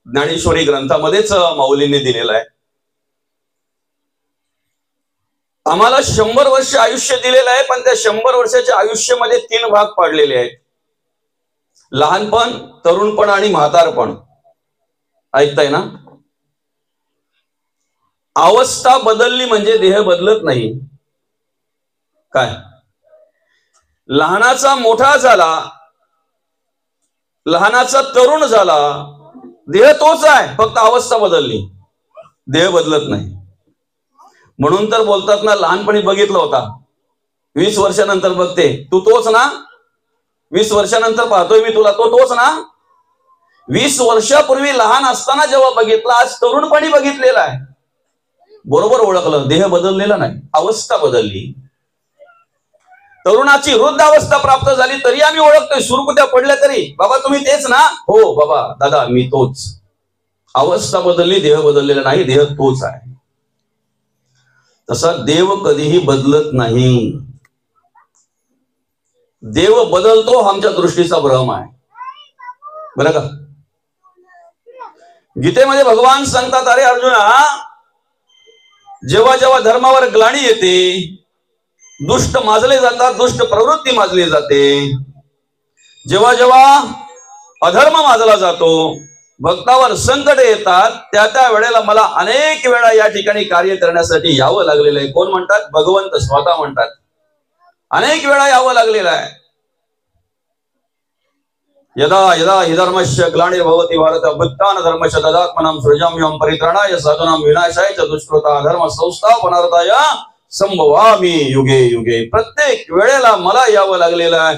ज्ञानेश्वरी ग्रंथामध्येच माऊलींनी दिलेला आहे. आम्हाला 100 वर्ष आयुष्य दिलेलं आहे, पण त्या 100 वर्षाच्या आयुष्यामध्ये 3 भाग पाडलेले आहेत: लहानपण, तरुणपण आणि म्हातारपण. ऐकताय ना? अवस्था बदलली म्हणजे देह बदलत नाही. काय, लहानाचा मोठा झाला, लहानाचा तरुण झाला, देह तोच आहे, फक्त अवस्था बदलली, देह बदलत नाही. म्हणून तर बोलतात ना, लहानपणी बघितलं होता, 20 वर्षानंतर बघते, तू तोच ना, 20 वर्षानंतर पाहतोय मी तुला, तो तोच ना. 20 वर्षापूर्वी लहान असताना जेव्हा बघितला, आज तरुणपणी बघितलेला आहे, बरोबर ओळखलं, देह बदललेला नाही, अवस्था बदलली. तरुणाची वृद्धावस्था प्राप्त झाली तरी आम्ही ओळखतोय, सुरकुत्या पडल्या तरी, बाबा तुम्ही तेच ना, हो बाबा दादा मी तोच. अवस्था बदलली, देह बदललेला नाही, देह तोच आहे. तसा देव कधीही बदलत नाही. देव बदलतो आमच्या दृष्टीचा भ्रम आहे, बरं का. गीतेमध्ये भगवान सांगतात, अरे अर्जुना, जेव्हा जेव्हा धर्मावर ग्लानी येते, दुष्ट माजले जातात, दुष्ट प्रवृत्ती माजली जाते, जेव्हा जेव्हा अधर्म माजला जातो, भक्तावर संकट येतात, त्या त्या वेळेला मला अनेक वेळा या ठिकाणी कार्य करण्यासाठी यावं लागलेलं आहे. कोण म्हणतात? भगवंत स्वतः म्हणतात, अनेक वेळा यावं लागलेलं आहे. यदा यदा हि धर्मस्य ग्लानिर्भवति भारत अभ्युत्थान धर्मस्य तदात्मनां सृजाम्यहं परित्राणाय साधूनां विनाशाय च दुष्कृता धर्म संस्थापनार्थाय संभवामि युगे युगे. प्रत्येक वेळेला मला यावं लागलेलं आहे,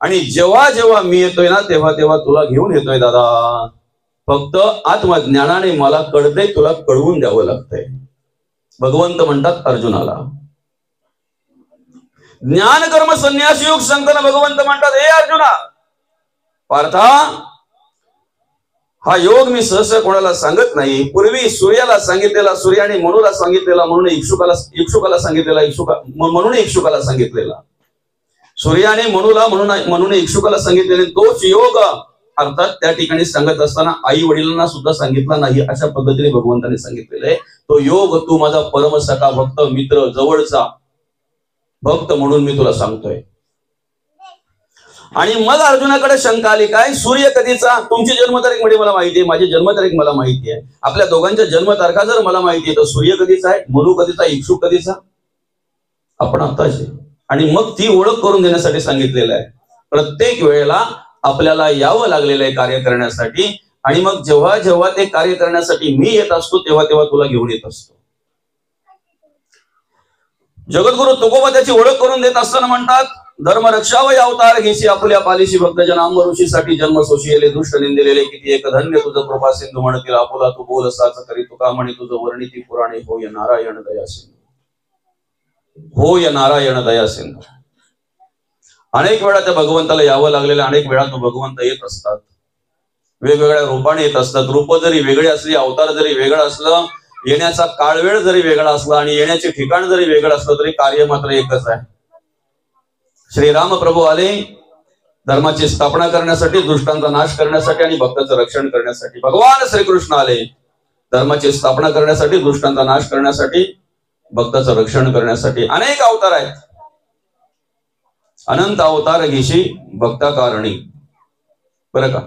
आणि जेव्हा जेव्हा मी येतोय ना, तेव्हा तेव्हा तुला घेऊन येतोय दादा. फक्त आत्मज्ञानाने मला कळते, तुला कळवून द्यावं लागतंय. भगवंत म्हणतात अर्जुनाला, ज्ञान कर्म संन्यास योग सांगताना भगवंत म्हणतात, हे अर्जुना पार्था, हा योग मी सहसा कोणाला सांगत नाही. पूर्वी सूर्याला सांगितलेला, सूर्याने मनुला सांगितलेला, म्हणून इक्षुकाला सांगितलेला, म्हणून इक्षुकाला सांगितलेला, सूर्याने मनुला म्हणून इक्षुकाला सांगितलेले तोच योग अर्थात त्या ठिकाणी सांगत असताना आई वडिलांना सुद्धा सांगितला नाही, अशा पद्धतीने भगवंताने सांगितलेलं आहे. तो योग तू माझा परमसखा भक्त, मित्र, जवळचा भक्त म्हणून मी तुला सांगतोय. आणि मग अर्जुनाकडे शंका आली, काय सूर्य कधीचा? तुमची जन्मतारीख म्हणजे मला माहिती आहे, माझी जन्मतारीख मला माहिती आहे, आपल्या दोघांच्या जन्मतारखा जर मला माहिती आहे, तर सूर्य कधीचा आहे, मनु कधीचा, इक्षुक कधीचा, आपण आताचे. आणि मग ती ओळख करून देण्यासाठी सांगितलेलं आहे. प्रत्येक वेळेला आपल्याला यावं लागलेलं आहे कार्य करण्यासाठी, आणि मग जेव्हा जेव्हा ते कार्य करण्यासाठी मी येत असतो, तेव्हा तेव्हा तुला घेऊन येत असतो. जगद्गुरु तुकोबा त्याची ओळख करून देत असताना म्हणतात, धर्म रक्षावय अवतार घेशी आपुल्या पालिशी भक्तजन अंबऋषीसाठी जन्म सोशियले दुष्ट निंदिलेले किती एक धन्य तुझं कृपा सिंधू म्हणतील आपुला तू बोल साच करी तुका म्हणे तुझं वर्णिती पुराणे होय नारायण दया सिंधू, होय नारायण दया सिंधू. अनेक वेळा त्या भगवंताला यावं लागलेलं, अनेक वेळा तो भगवंत येत असतात, वेगवेगळ्या रूपाने येत असतात. रूप जरी वेगळी असली, अवतार जरी वेगळा असलं, येण्याचा काळवेळ जरी वेगळा असला आणि येण्याचे ठिकाण जरी वेगळं असलं, तरी कार्य मात्र एकच आहे. श्रीराम प्रभू आले धर्माची स्थापना करण्यासाठी, दुष्टांचा नाश करण्यासाठी आणि भक्तांचं रक्षण करण्यासाठी. भगवान श्रीकृष्ण आले धर्माची स्थापना करण्यासाठी, दुष्टांचा नाश करण्यासाठी, भक्ताचं रक्षण करण्यासाठी. अनेक अवतार आहेत, अनंत अवतार घेशी भक्ता कारणी, बरं का.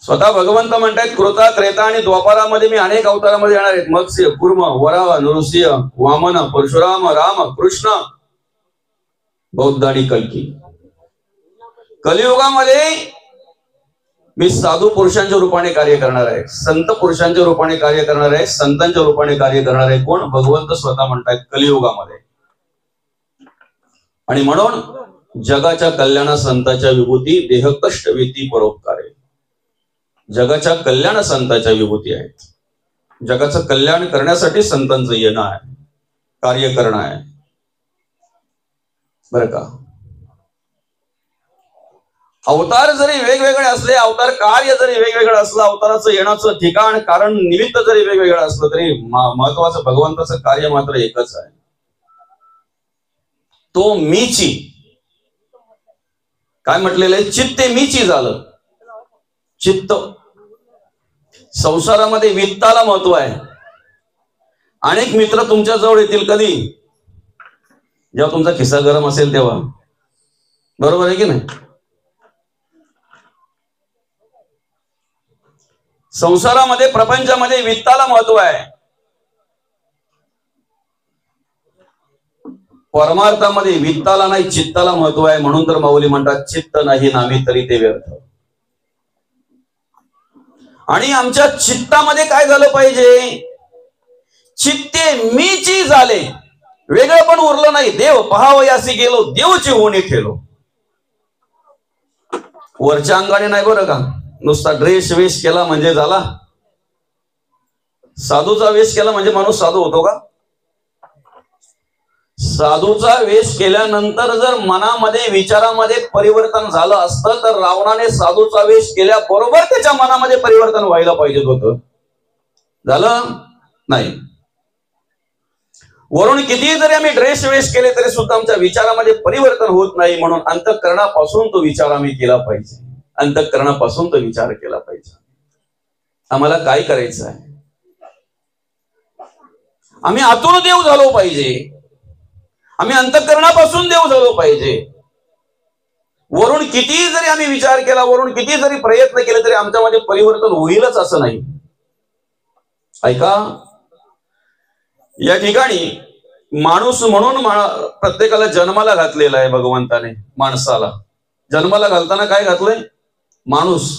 स्वतः भगवंत म्हणतात, कृता त्रेता आणि द्वापारामध्ये मी अनेक अवतारामध्ये येणार आहेत. मत्स्य, कूर्म, वराह, नृसिंह, वामन, परशुराम, राम, कृष्ण, बौद्ध आणि कल्की. कलियुगामध्ये मी साधू पुरुषांच्या रूपाने कार्य करणार आहे, संत पुरुषांच्या रूपाने कार्य करणार आहे, संतांच्या रूपाने कार्य करणार आहे. कोण? भगवंत स्वतः म्हणतात कलियुगामध्ये. आणि म्हणून जगाच्या कल्याणा संतांच्या विभूती, देह कष्ट वेती परोपकारे. जगाच्या कल्याण संतांच्या विभूती आहेत. जगाचं कल्याण करण्यासाठी संतांचं येणं आहे, कार्य करणं आहे, बरं का. अवतार जरी वेगवेगळे असले, अवतार कार्य जरी वेगवेगळं असलं, अवताराचं येण्याचं ठिकाण, कारण, निमित्त जरी वेगवेगळं असलं, तरी महत्वाचं भगवंताचं कार्य मात्र एकच आहे. तो मीची, काय म्हटलेलं आहे, चित्ते मीची झालं. चित्त संसारामध्ये वित्ताला महत्व आहे. अनेक मित्र तुमच्या जवळ येतील कधी? जेव्हा तुमचा खिस्सा गरम असेल तेव्हा, बरोबर आहे की नाही? संसारामध्ये, प्रपंचामध्ये वित्ताला महत्व आहे, परमार्थामध्ये वित्ताला नाही चित्ताला महत्व आहे. म्हणून तर माऊली म्हणतात, चित्त नाही नामी तरी ते व्यर्थ. आणि आमच्या चित्तामध्ये काय झालं पाहिजे? चित्ते मीची झाले, वेगळं पण उरलं नाही. देव पहावयासी गेलो, देवची होणी ठेलो. वरच्या अंगाने नाही बरं का, नुसता ड्रेस वेश केला म्हणजे झाला. साधूचा वेश केला म्हणजे माणूस साधू होतो का? साधूचा वेश केल्यानंतर जर मनामध्ये विचारामध्ये परिवर्तन झालं असतं तर रावणाने साधूचा वेश केल्याबरोबर त्याच्या मनामध्ये परिवर्तन व्हायला पाहिजे होतं. झालं नाही. वरून किती जरी आम्ही ड्रेस वेश केले तरी सुद्धा आमच्या विचारामध्ये परिवर्तन होत नाही. म्हणून अंतःकरणापासून तो विचार आम्ही केला पाहिजे. अंतःकरणापासून तो विचार केला पाहिजे. आम्हाला काय करायचं आहे? आम्ही आतून देव झालो पाहिजे. आम्ही अंतःकरणापासून देव झालो पाहिजे. वरून किती जरी आम्ही विचार केला, वरून किती जरी प्रयत्न केले तरी आमच्यामध्ये परिवर्तन होईलच असं नाही. ऐका, या ठिकाणी माणूस म्हणून प्रत्येकाला जन्माला घातलेला आहे भगवंताने. माणसाला जन्माला घालताना काय घातलंय? माणूस,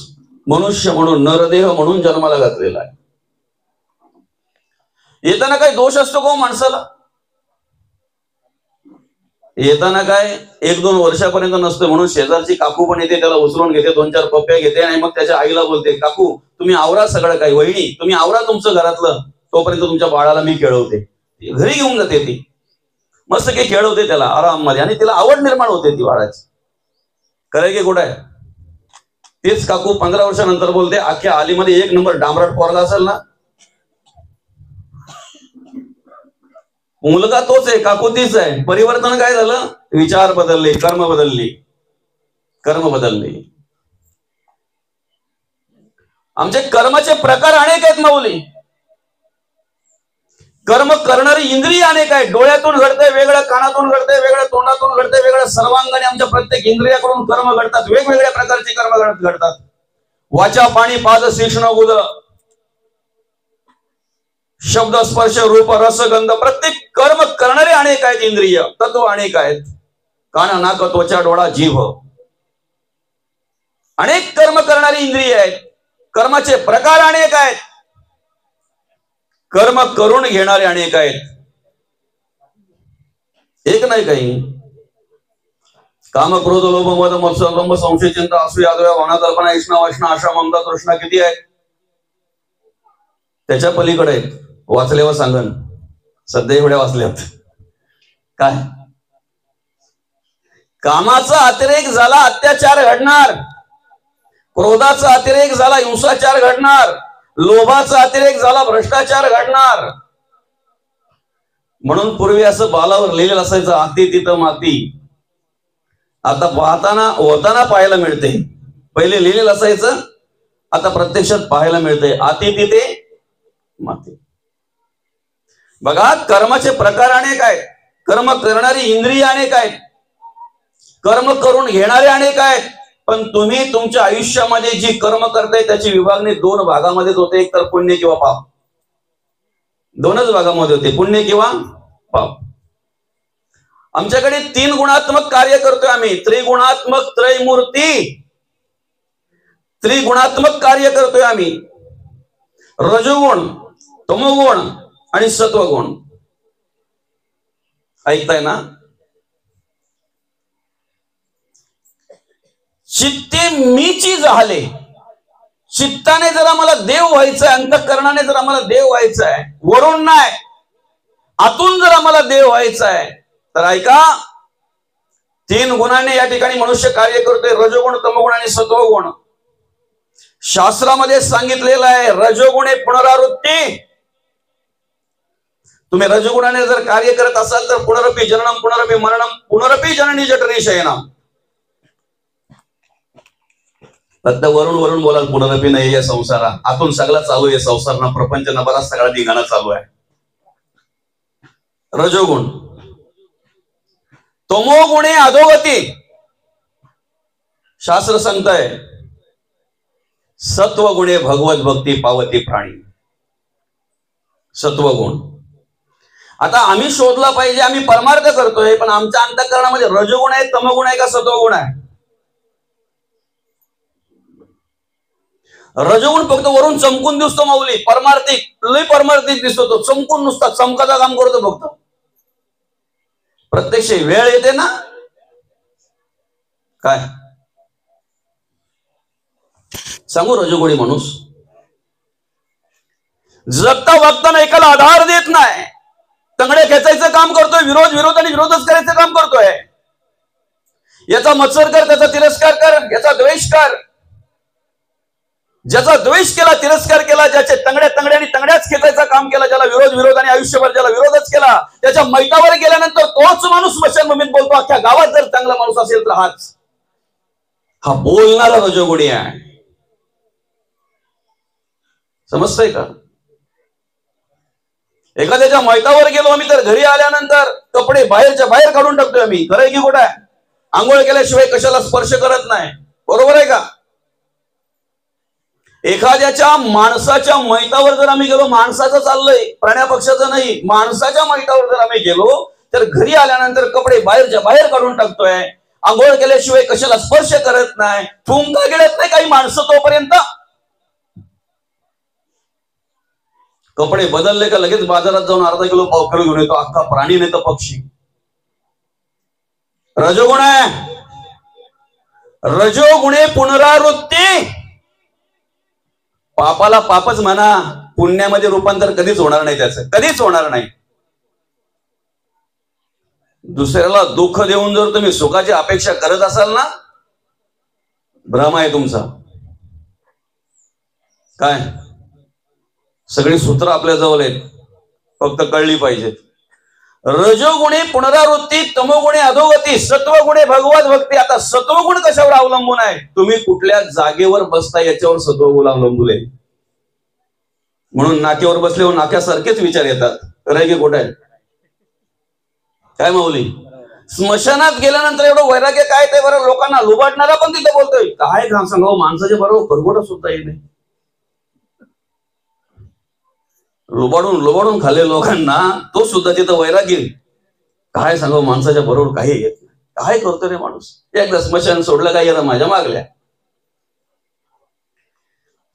मनुष्य म्हणून, नरदेह म्हणून जन्माला घातलेला आहे. येताना काय दोष असतो का माणसाला? येताना काय 1-2 वर्षापर्यंत नसतं. म्हणून शेजारची काकू पण येते, त्याला उचलून घेते, 2-4 पप्प्या घेते आणि मग त्याच्या आईला बोलते, काकू तुम्ही आवरा सगळं काही, वहिनी तुम्ही आवरा तुमचं घरातलं, तोपर्यंत तुमच्या बाळाला मी खेळवते. घरी घेऊन जाते ती, मस्त काही खेळवते त्याला आराम मध्ये, आणि तिला आवड निर्माण होते ती बाळाची. खरंय की कुठं आहे? तेच काकू 15 वर्षानंतर बोलते, अख्ख्या आलीमध्ये 1 नंबर डांबराट पोरगा असेल ना, मुलगा तोच आहे, काकू तीच आहे. परिवर्तन काय झालं? विचार बदलले, कर्म बदलली, कर्म बदलले. आमचे कर्माचे प्रकार अनेक आहेत माऊली. कर्म करणारी इंद्रिय अनेक आहेत. डोळ्यातून घडतंय वेगळं, कानातून घडतंय वेगळं, तोंडातून घडतंय वेगळं. सर्वांगाने आमच्या प्रत्येक इंद्रियाकडून कर्म घडतात, वेगवेगळ्या प्रकारचे कर्म घडतात. वाचा पाणी पाद शिक्षण गुद, शब्द स्पर्श रूप रस गंध, प्रत्येक कर्म करणारे अनेक आहेत. इंद्रिय तत्व अनेक आहेत. कान नाक त्वचा डोळा जीभ, अनेक कर्म करणारी इंद्रिय आहेत. कर्माचे प्रकार अनेक आहेत. कर्म करून घेणारे अनेक आहेत. एक नाही काही. काम क्रोध लोभ मद मत्सर संशय चिंता असूया यादव्या भावना कल्पना इष्णा वासना आशा ममता तृष्णा किती आहेत? त्याच्या पलीकडे आहेत. वाचल्यावर सांगन, सध्या एवढ्या वाचल्यात. काय? कामाचा अतिरेक झाला अत्याचार घडणार, क्रोधाचा अतिरेक झाला हिंसाचार घडणार, लोभाचा अतिरेक झाला भ्रष्टाचार घडणार. म्हणून पूर्वी असं बालावर लिहिलेलं असायचं, अति तिथं माती. आता पाहताना होताना पाहायला मिळते. पहिले लिहिलेलं असायचं, आता प्रत्यक्षात पाहायला मिळते, अति तिथे माती. बघा, कर्माचे प्रकार अनेक आहेत. कर्म करणारी इंद्रिय अनेक आहेत. कर्म करून घेणारे अनेक आहेत. पण तुम्ही तुमच्या आयुष्यामध्ये जी कर्म करताय त्याची विभागणी 2 भागामध्ये होते, एक तर पुण्य किंवा पाप. 2च भागामध्ये होते, पुण्य किंवा पाप. आमच्याकडे 3 गुणात्मक कार्य करतोय आम्ही. त्रिगुणात्मक त्रयमूर्ती, त्रिगुणात्मक कार्य करतोय आम्ही. रजोगुण, तमोगुण आणि सत्वगुण. ऐकताय ना? चित्ते मीची झाले. चित्ताने जर आम्हाला देव व्हायचंय, अंतःकरणाने जर आम्हाला देव व्हायचंय, वरून नाही आतून जर आम्हाला देव व्हायचंय, तर ऐका, 3 गुणाने या ठिकाणी मनुष्य कार्य करतोय, रजोगुण तमोगुण आणि सत्वगुण. शास्त्रामध्ये सांगितलेलं आहे, रजोगुणे पुनरावृत्ती. तुम्ही रजोगुणाने जर कार्य करत असाल तर पुनरपी जननम पुनरपी मरणम पुनरपी जननी जठरी शयनम. फक्त वरून वरून बोलाल पुनरपी नाही या संसारा, आतून सगळा चालू आहे संसार ना, प्रपंच ना, बराच सगळा धिंगाणा चालू आहे. रजोगुण. तमोगुणे अधोगती. शास्त्र सांगताय सत्वगुणे भगवत भक्ती पावती प्राणी. सत्वगुण. आता आम्ही शोधला पाहिजे, आम्ही परमार्थ करतोय, पण आमच्या अंतःकरणामध्ये रजोगुण आहे, तमगुण आहे का सत्वगुण आहे? रजोगुण फक्त वरून चमकून दिसतो माऊली, परमार्थिक लय परमार्थिक दिसतो, तो चमकून नुसता चमकाचा काम करतो फक्त. प्रत्यक्ष वेळ येते ना काय सांगू. रजोगुणी माणूस जगता वागताना एकाला आधार देत नाही, तंगडे खेचायचं काम करतोय, विरोध आणि विरोधच करायचं काम करतोय. याचा मत्सर कर, त्याचा तिरस्कार कर, याचा द्वेष कर. ज्याचा द्वेष केला, तिरस्कार केला, ज्याचे तंगड्या आणि तंगड्याच खेचायचं काम केला, ज्याला विरोध आणि आयुष्यभर ज्याला विरोधच केला, त्याच्या मैतावर गेल्यानंतर तोच माणूस स्मशानभूमीत बोलतो. अख्ख्या गावात जर चांगला माणूस असेल तर हा बोलणारा रजोगुणी आहे. समजतंय का? एखाद्याच्या मैतावर गेलो आम्ही तर घरी आल्यानंतर कपडे बाहेरच्या बाहेर काढून टाकतोय आम्ही. खरंय की खोटं आहे? आंघोळ केल्याशिवाय कशाला स्पर्श करत नाही. बरोबर आहे का? एखाद्याच्या माणसाच्या मैतावर जर आम्ही गेलो, माणसाचं चाललंय, प्राण्या पक्षाचं नाही, माणसाच्या मैतावर जर आम्ही गेलो तर घरी आल्यानंतर कपडे बाहेरच्या बाहेर काढून टाकतोय. आंघोळ केल्याशिवाय कशाला स्पर्श करत नाही. थुंका गिळत नाही काही माणसं तोपर्यंत. कपडे बदलले का लगेच बाजारात जाऊन अर्धा किलो पाव किलो घेऊन येतो. अख्खा प्राणी नाही तर पक्षी. रजोगुण आहे. रजोगुणे पुनरावृत्ती. पापाला पापच म्हणा, पुण्यामध्ये रूपांतर कधीच होणार नाही, त्याचं कधीच होणार नाही. दुसऱ्याला दुःख देऊन जर तुम्ही सुखाची अपेक्षा करत असाल ना, भ्रम आहे तुमचा. काय सगळी सूत्र आपल्या जवळ आहेत, फक्त कळली पाहिजेत. रजोगुणे पुनरावृत्ती, तमोगुणे अधोगती, सत्वगुणे भगवत भक्ती. आता सत्वगुण कशावर अवलंबून आहे? तुम्ही कुठल्या जागेवर बसता याच्यावर सत्वगुण अवलंबून आहे. म्हणून नाक्यावर बसल्यावर नाक्यासारखेच विचार येतात. खरंय की खोटं आहे? काय माऊली? स्मशानात गेल्यानंतर एवढं वैराग्य काय ते बरं, लोकांना लुबाडणारा पण तिथे बोलतोय. काय काम सांगावं, माणसाच्या बरोबर खरगोट सुद्धा येणे. लुबाडून खाल्ले लोकांना, तो सुद्धा तिथं वैराग्य. काय सांगावं, माणसाच्या बरोबर काही येत नाही. काय करतो रे माणूस? एकदा स्मशान सोडलं काय याला माझ्या मागल्या.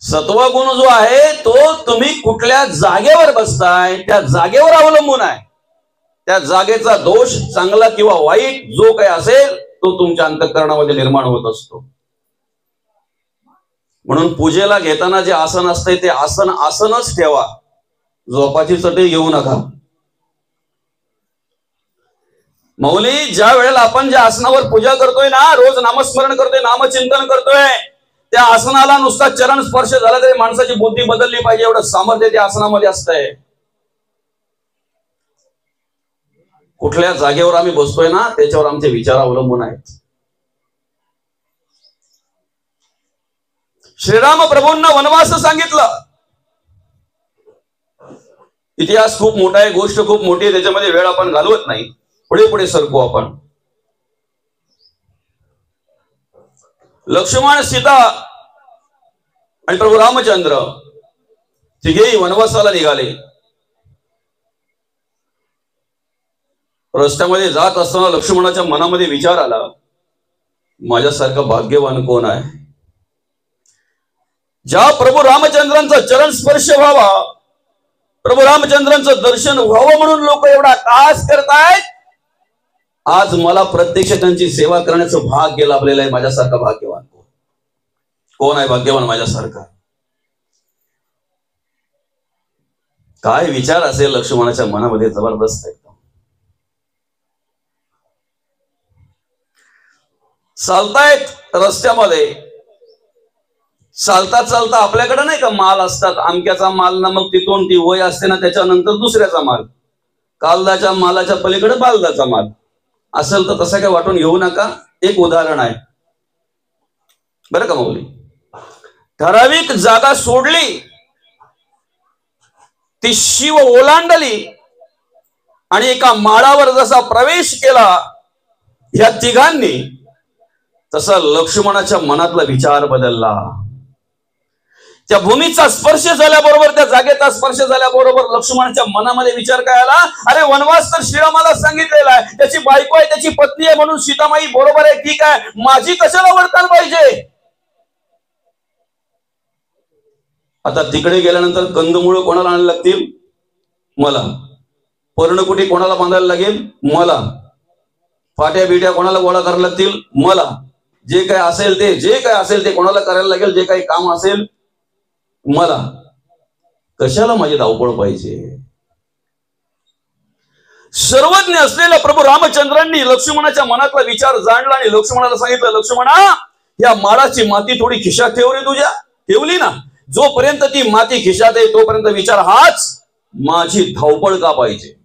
सत्वगुण जो आहे तो तुम्ही कुठल्या जागेवर बसताय त्या जागेवर अवलंबून आहे. त्या जागेचा दोष चांगला किंवा वाईट जो काही असेल तो तुमच्या अंतःकरणामध्ये निर्माण होत असतो. म्हणून पूजेला घेताना जे आसन असते ते आसनच ठेवा. झोपाची चटई घेऊ नका. मौली, ज्या वेळेला आपण ज्या आसनावर पूजा करतोय ना, रोज नामस्मरण करतोय, नामचिंतन करतोय, त्या आसनाला नुसता चरण स्पर्श झाला तरी माणसाची बुद्धी बदलली पाहिजे, एवढं सामर्थ्य त्या आसनामध्ये असतंय. कुठल्या जागेवर आम्ही बसतोय ना त्याच्यावर आमचे विचार अवलंबून आहेत. श्रीराम प्रभूंना वनवास सांगितलं. इतिहास खूप मोठा आहे, गोष्ट खूप मोठी आहे, त्याच्यामध्ये वेळ आपण घालवत नाही. पुढे सरकू आपण. लक्ष्मण, सीता आणि प्रभू रामचंद्र तिघेही वनवासाला निघाले. रस्त्यामध्ये जात असताना लक्ष्मणाच्या मनामध्ये विचार आला, माझ्यासारखा भाग्यवान कोण आहे? ज्या प्रभू रामचंद्रांचा चरण स्पर्श व्हावा, प्रभू रामचंद्रांचं दर्शन व्हावं म्हणून लोक एवढा तास करतायत. आज मला प्रत्यक्ष त्यांची सेवा करण्याचं भाग्य लाभलेलं आहे. माझ्यासारखा भाग्यवान कोण आहे? भाग्यवान माझ्यासारखा. काय विचार असेल लक्ष्मणाच्या मनामध्ये, जबरदस्त एकदम. चालतायत रस्त्यामध्ये, चालता चालता आपल्याकडे नाही का माल असतात, आमक्याचा माल ना, मग तिथून ती वय असते ना, त्याच्यानंतर दुसऱ्याचा माल, कालदाच्या मालाच्या पलीकडे बालदाचा माल असेल तर तसं काय वाटून घेऊ नका. एक उदाहरण आहे बरं का माऊली. ठराविक जागा सोडली, ती शिव ओलांडली आणि एका माळावर जसा प्रवेश केला या तिघांनी, तसा लक्ष्मणाच्या मनातला विचार बदलला. त्या भूमीचा स्पर्श झाल्याबरोबर, त्या जागेचा स्पर्श झाल्याबरोबर लक्ष्मणाच्या मनामध्ये विचार काय आला, अरे वनवास तर श्रीरामाला सांगितलेला आहे, त्याची बायको आहे, त्याची पत्नी आहे, म्हणून सीतामाई बरोबर आहे, ठीक आहे, माझी कशाला वर्तन पाहिजे. आता तिकडे गेल्यानंतर कंदमुळं कोणाला आणायला लागतील, मला. पर्णकुटी कोणाला बांधायला लागेल, मला. फाट्या बिट्या कोणाला गोळा करायला लागतील, मला. जे काय असेल ते कोणाला करायला लागेल, जे काही काम असेल मला. कशाला माझी धावपळ पाहिजे. सर्वज्ञ असलेल्या प्रभू रामचंद्रांनी लक्ष्मणाच्या मनातला विचार जाणला आणि लक्ष्मणाला सांगितलं, लक्ष्मणा, या माळाची माती थोडी खिशात ठेव रे तुझ्या. ठेवली ना, जोपर्यंत ती माती खिशात आहे तोपर्यंत विचार हाच, माझी धावपळ का पाहिजे.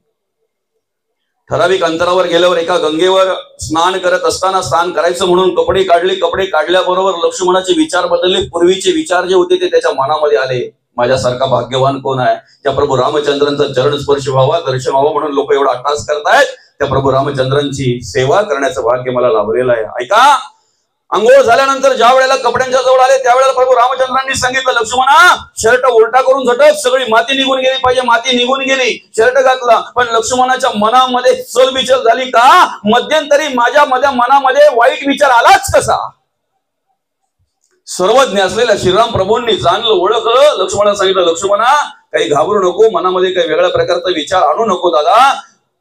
ठराविक अंतरावर गेल्यावर एका गंगेवर स्नान करत असताना, स्नान करायचं म्हणून कपडे काढले. कपडे काढल्याबरोबर लक्ष्मणाचे विचार बदलले. पूर्वीचे विचार जे होते ते त्याच्या मनामध्ये आले, माझ्यासारखा भाग्यवान कोण आहे, त्या प्रभू रामचंद्रांचा चरण स्पर्श व्हावा, दर्शन व्हावं म्हणून लोक एवढा अट्टास करतायत, त्या प्रभू रामचंद्रांची सेवा करण्याचं भाग्य मला लाभलेलं आहे. ऐका, अंघोळ झाल्यानंतर ज्या वेळेला कपड्यांच्या जवळ आले त्यावेळेला प्रभू रामचंद्रांनी सांगितलं, लक्ष्मणा, शर्ट उलटा करून झटक, सगळी माती निघून गेली पाहिजे. माती निघून गेली, शर्ट घातला. पण लक्ष्मणाच्या मनामध्ये चलबिचल झाली का, मध्यंतरी माझ्या मनामध्ये वाईट विचार आलाच कसा. सर्वज्ञ असलेल्या श्रीराम प्रभूंनी जाणलं, ओळखलं. लक्ष्मणाला सांगितलं, लक्ष्मणा, काही घाबरू नको, मनामध्ये काही वेगळ्या प्रकारचा विचार आणू नको दादा.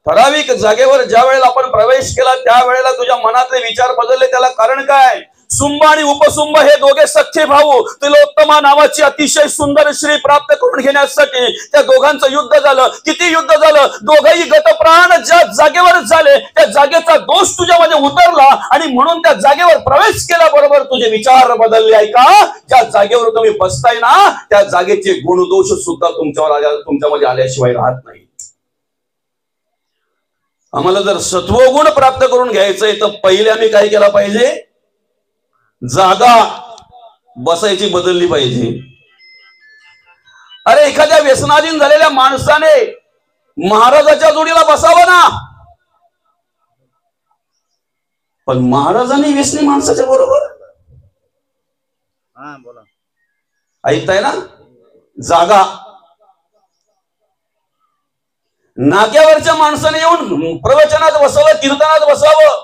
ठराविक जागेवर ज्या वेळेला आपण प्रवेश केला त्यावेळेला तुझ्या मनातले विचार बदलले. त्याला कारण काय, सुंभ आणि उपसुंभ हे दोघे सख्खे भाऊ तिलोत्तमा नावाची अतिशय सुंदर स्त्री प्राप्त करून घेण्यासाठी त्या दोघांचं युद्ध झालं. किती युद्ध झालं, दोघही गतप्राण ज्या जागेवर झाले त्या जागेचा दोष तुझ्यामध्ये उतरला आणि म्हणून त्या जागेवर प्रवेश केल्याबरोबर तुझे विचार बदलले. ऐका, ज्या जागेवर तुम्ही बसताय ना त्या जागेचे गुणदोष सुद्धा तुमच्यामध्ये आल्याशिवाय राहत नाही. आम्हाला जर सत्वगुण प्राप्त करून घ्यायचंय तर पहिले आम्ही काय केला पाहिजे, जागा बसायची बदलली पाहिजे. अरे एखाद्या व्यसनाधीन झालेल्या माणसाने महाराजाच्या जोडीला बसावं ना, पण महाराजांनी व्यसनी माणसाच्या बरोबर. ऐकताय ना, जागा. नाक्यावरच्या माणसाने येऊन प्रवचनात बसावं, कीर्तनात बसावं.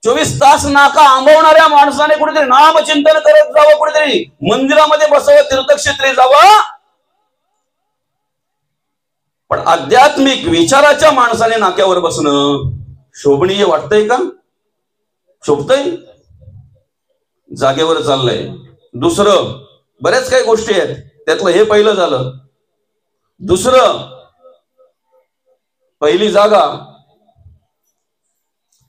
24 तास नाका आंबवणाऱ्या माणसाने कुठेतरी नामचिंतन करत जावं, कुठेतरी मंदिरामध्ये बसावं, तीर्थक्षेत्री जावं. पण आध्यात्मिक विचाराच्या माणसाने नाक्यावर बसणं शोभनीय वाटतंय का, शोभतंय. जागेवर चाललंय. दुसरं, बऱ्याच काही गोष्टी आहेत, त्यातलं हे पहिलं झालं. दुसरं, पहिली जागा,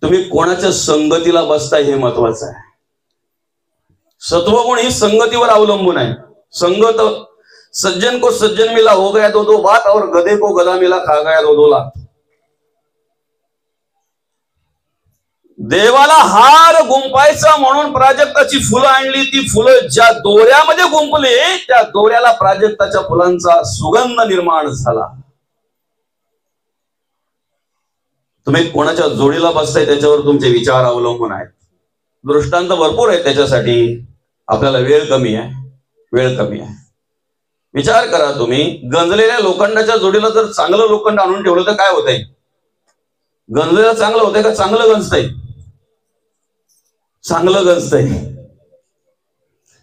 तुम्ही कोणाच्या संगतीला बसताय हे महत्वाचं आहे. सत्वगुण ही संगतीवर अवलंबून आहे. संगत, सज्जन को सज्जन मिला हो गया दो दो बात, और गधे को गधा मिला खा गया दो दो लात. देवाला हार गुंपायचा म्हणून प्राजक्ताची फुलं आणली. ती फुलं ज्या दोऱ्यामध्ये गुंपली त्या दोऱ्याला प्राजक्ताच्या फुलांचा सुगंध निर्माण झाला. तुम्ही कोणाच्या जोडीला बसताय त्याच्यावर तुमचे विचार अवलंबून आहेत. दृष्टांत भरपूर आहे त्याच्यासाठी, आपल्याला वेळ कमी आहे. विचार करा, तुम्ही गंजलेल्या लोखंडाच्या जोडीला जर चांगलं लोखंड आणून ठेवलं तर काय होतंय, गंजलेलं चांगलं होतंय का चांगलं गंजतंय, चांगलं गंजतंय.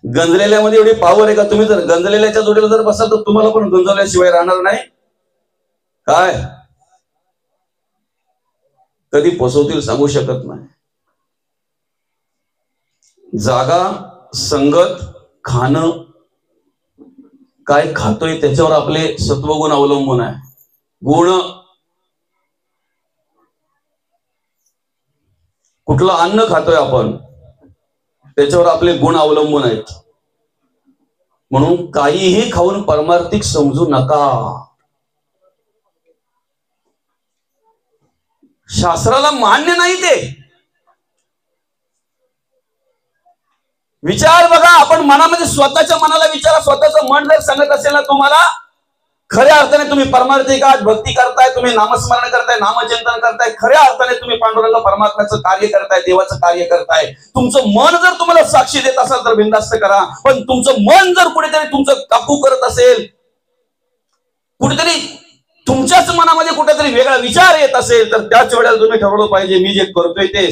गंजलेल्यामध्ये एवढी पावर आहे का, तुम्ही जर गंजलेल्याच्या जोडीला जर बसाल तर तुम्हाला पण गंजवल्याशिवाय राहणार नाही. काय कधी फसवतील सांगू शकत नाही. जागा, संगत, खाणं, काय खातोय त्याच्यावर आपले सत्वगुण अवलंबून आहे. गुण, कुठलं अन्न खातोय आपण त्याच्यावर आपले गुण अवलंबून आहेत. म्हणून काहीही खाऊन परमार्थिक समजू नका. शास्त्राला मान्य नाही ते. विचार बघा, आपण मनामध्ये स्वतःच्या मनाला विचारा. स्वतःचं मन जर सांगत असेल ना तुम्हाला, खऱ्या अर्थाने तुम्ही परमार्थिक आहात, भक्ती करताय, तुम्ही नामस्मरण करताय, नामचिंतन करताय, खऱ्या अर्थाने तुम्ही पांडुरंग परमात्म्याचं कार्य करताय, देवाचं कार्य करताय, तुमचं मन जर तुम्हाला साक्षी देत असेल तर बिनधास्त करा. पण तुमचं मन जर कुठेतरी तुमचं काकू करत असेल, कुठेतरी तुमच्याच मनामध्ये कुठेतरी वेगळा विचार येत असेल, तर त्याच वेळेला तुम्ही ठरवलं पाहिजे मी जे करतोय ते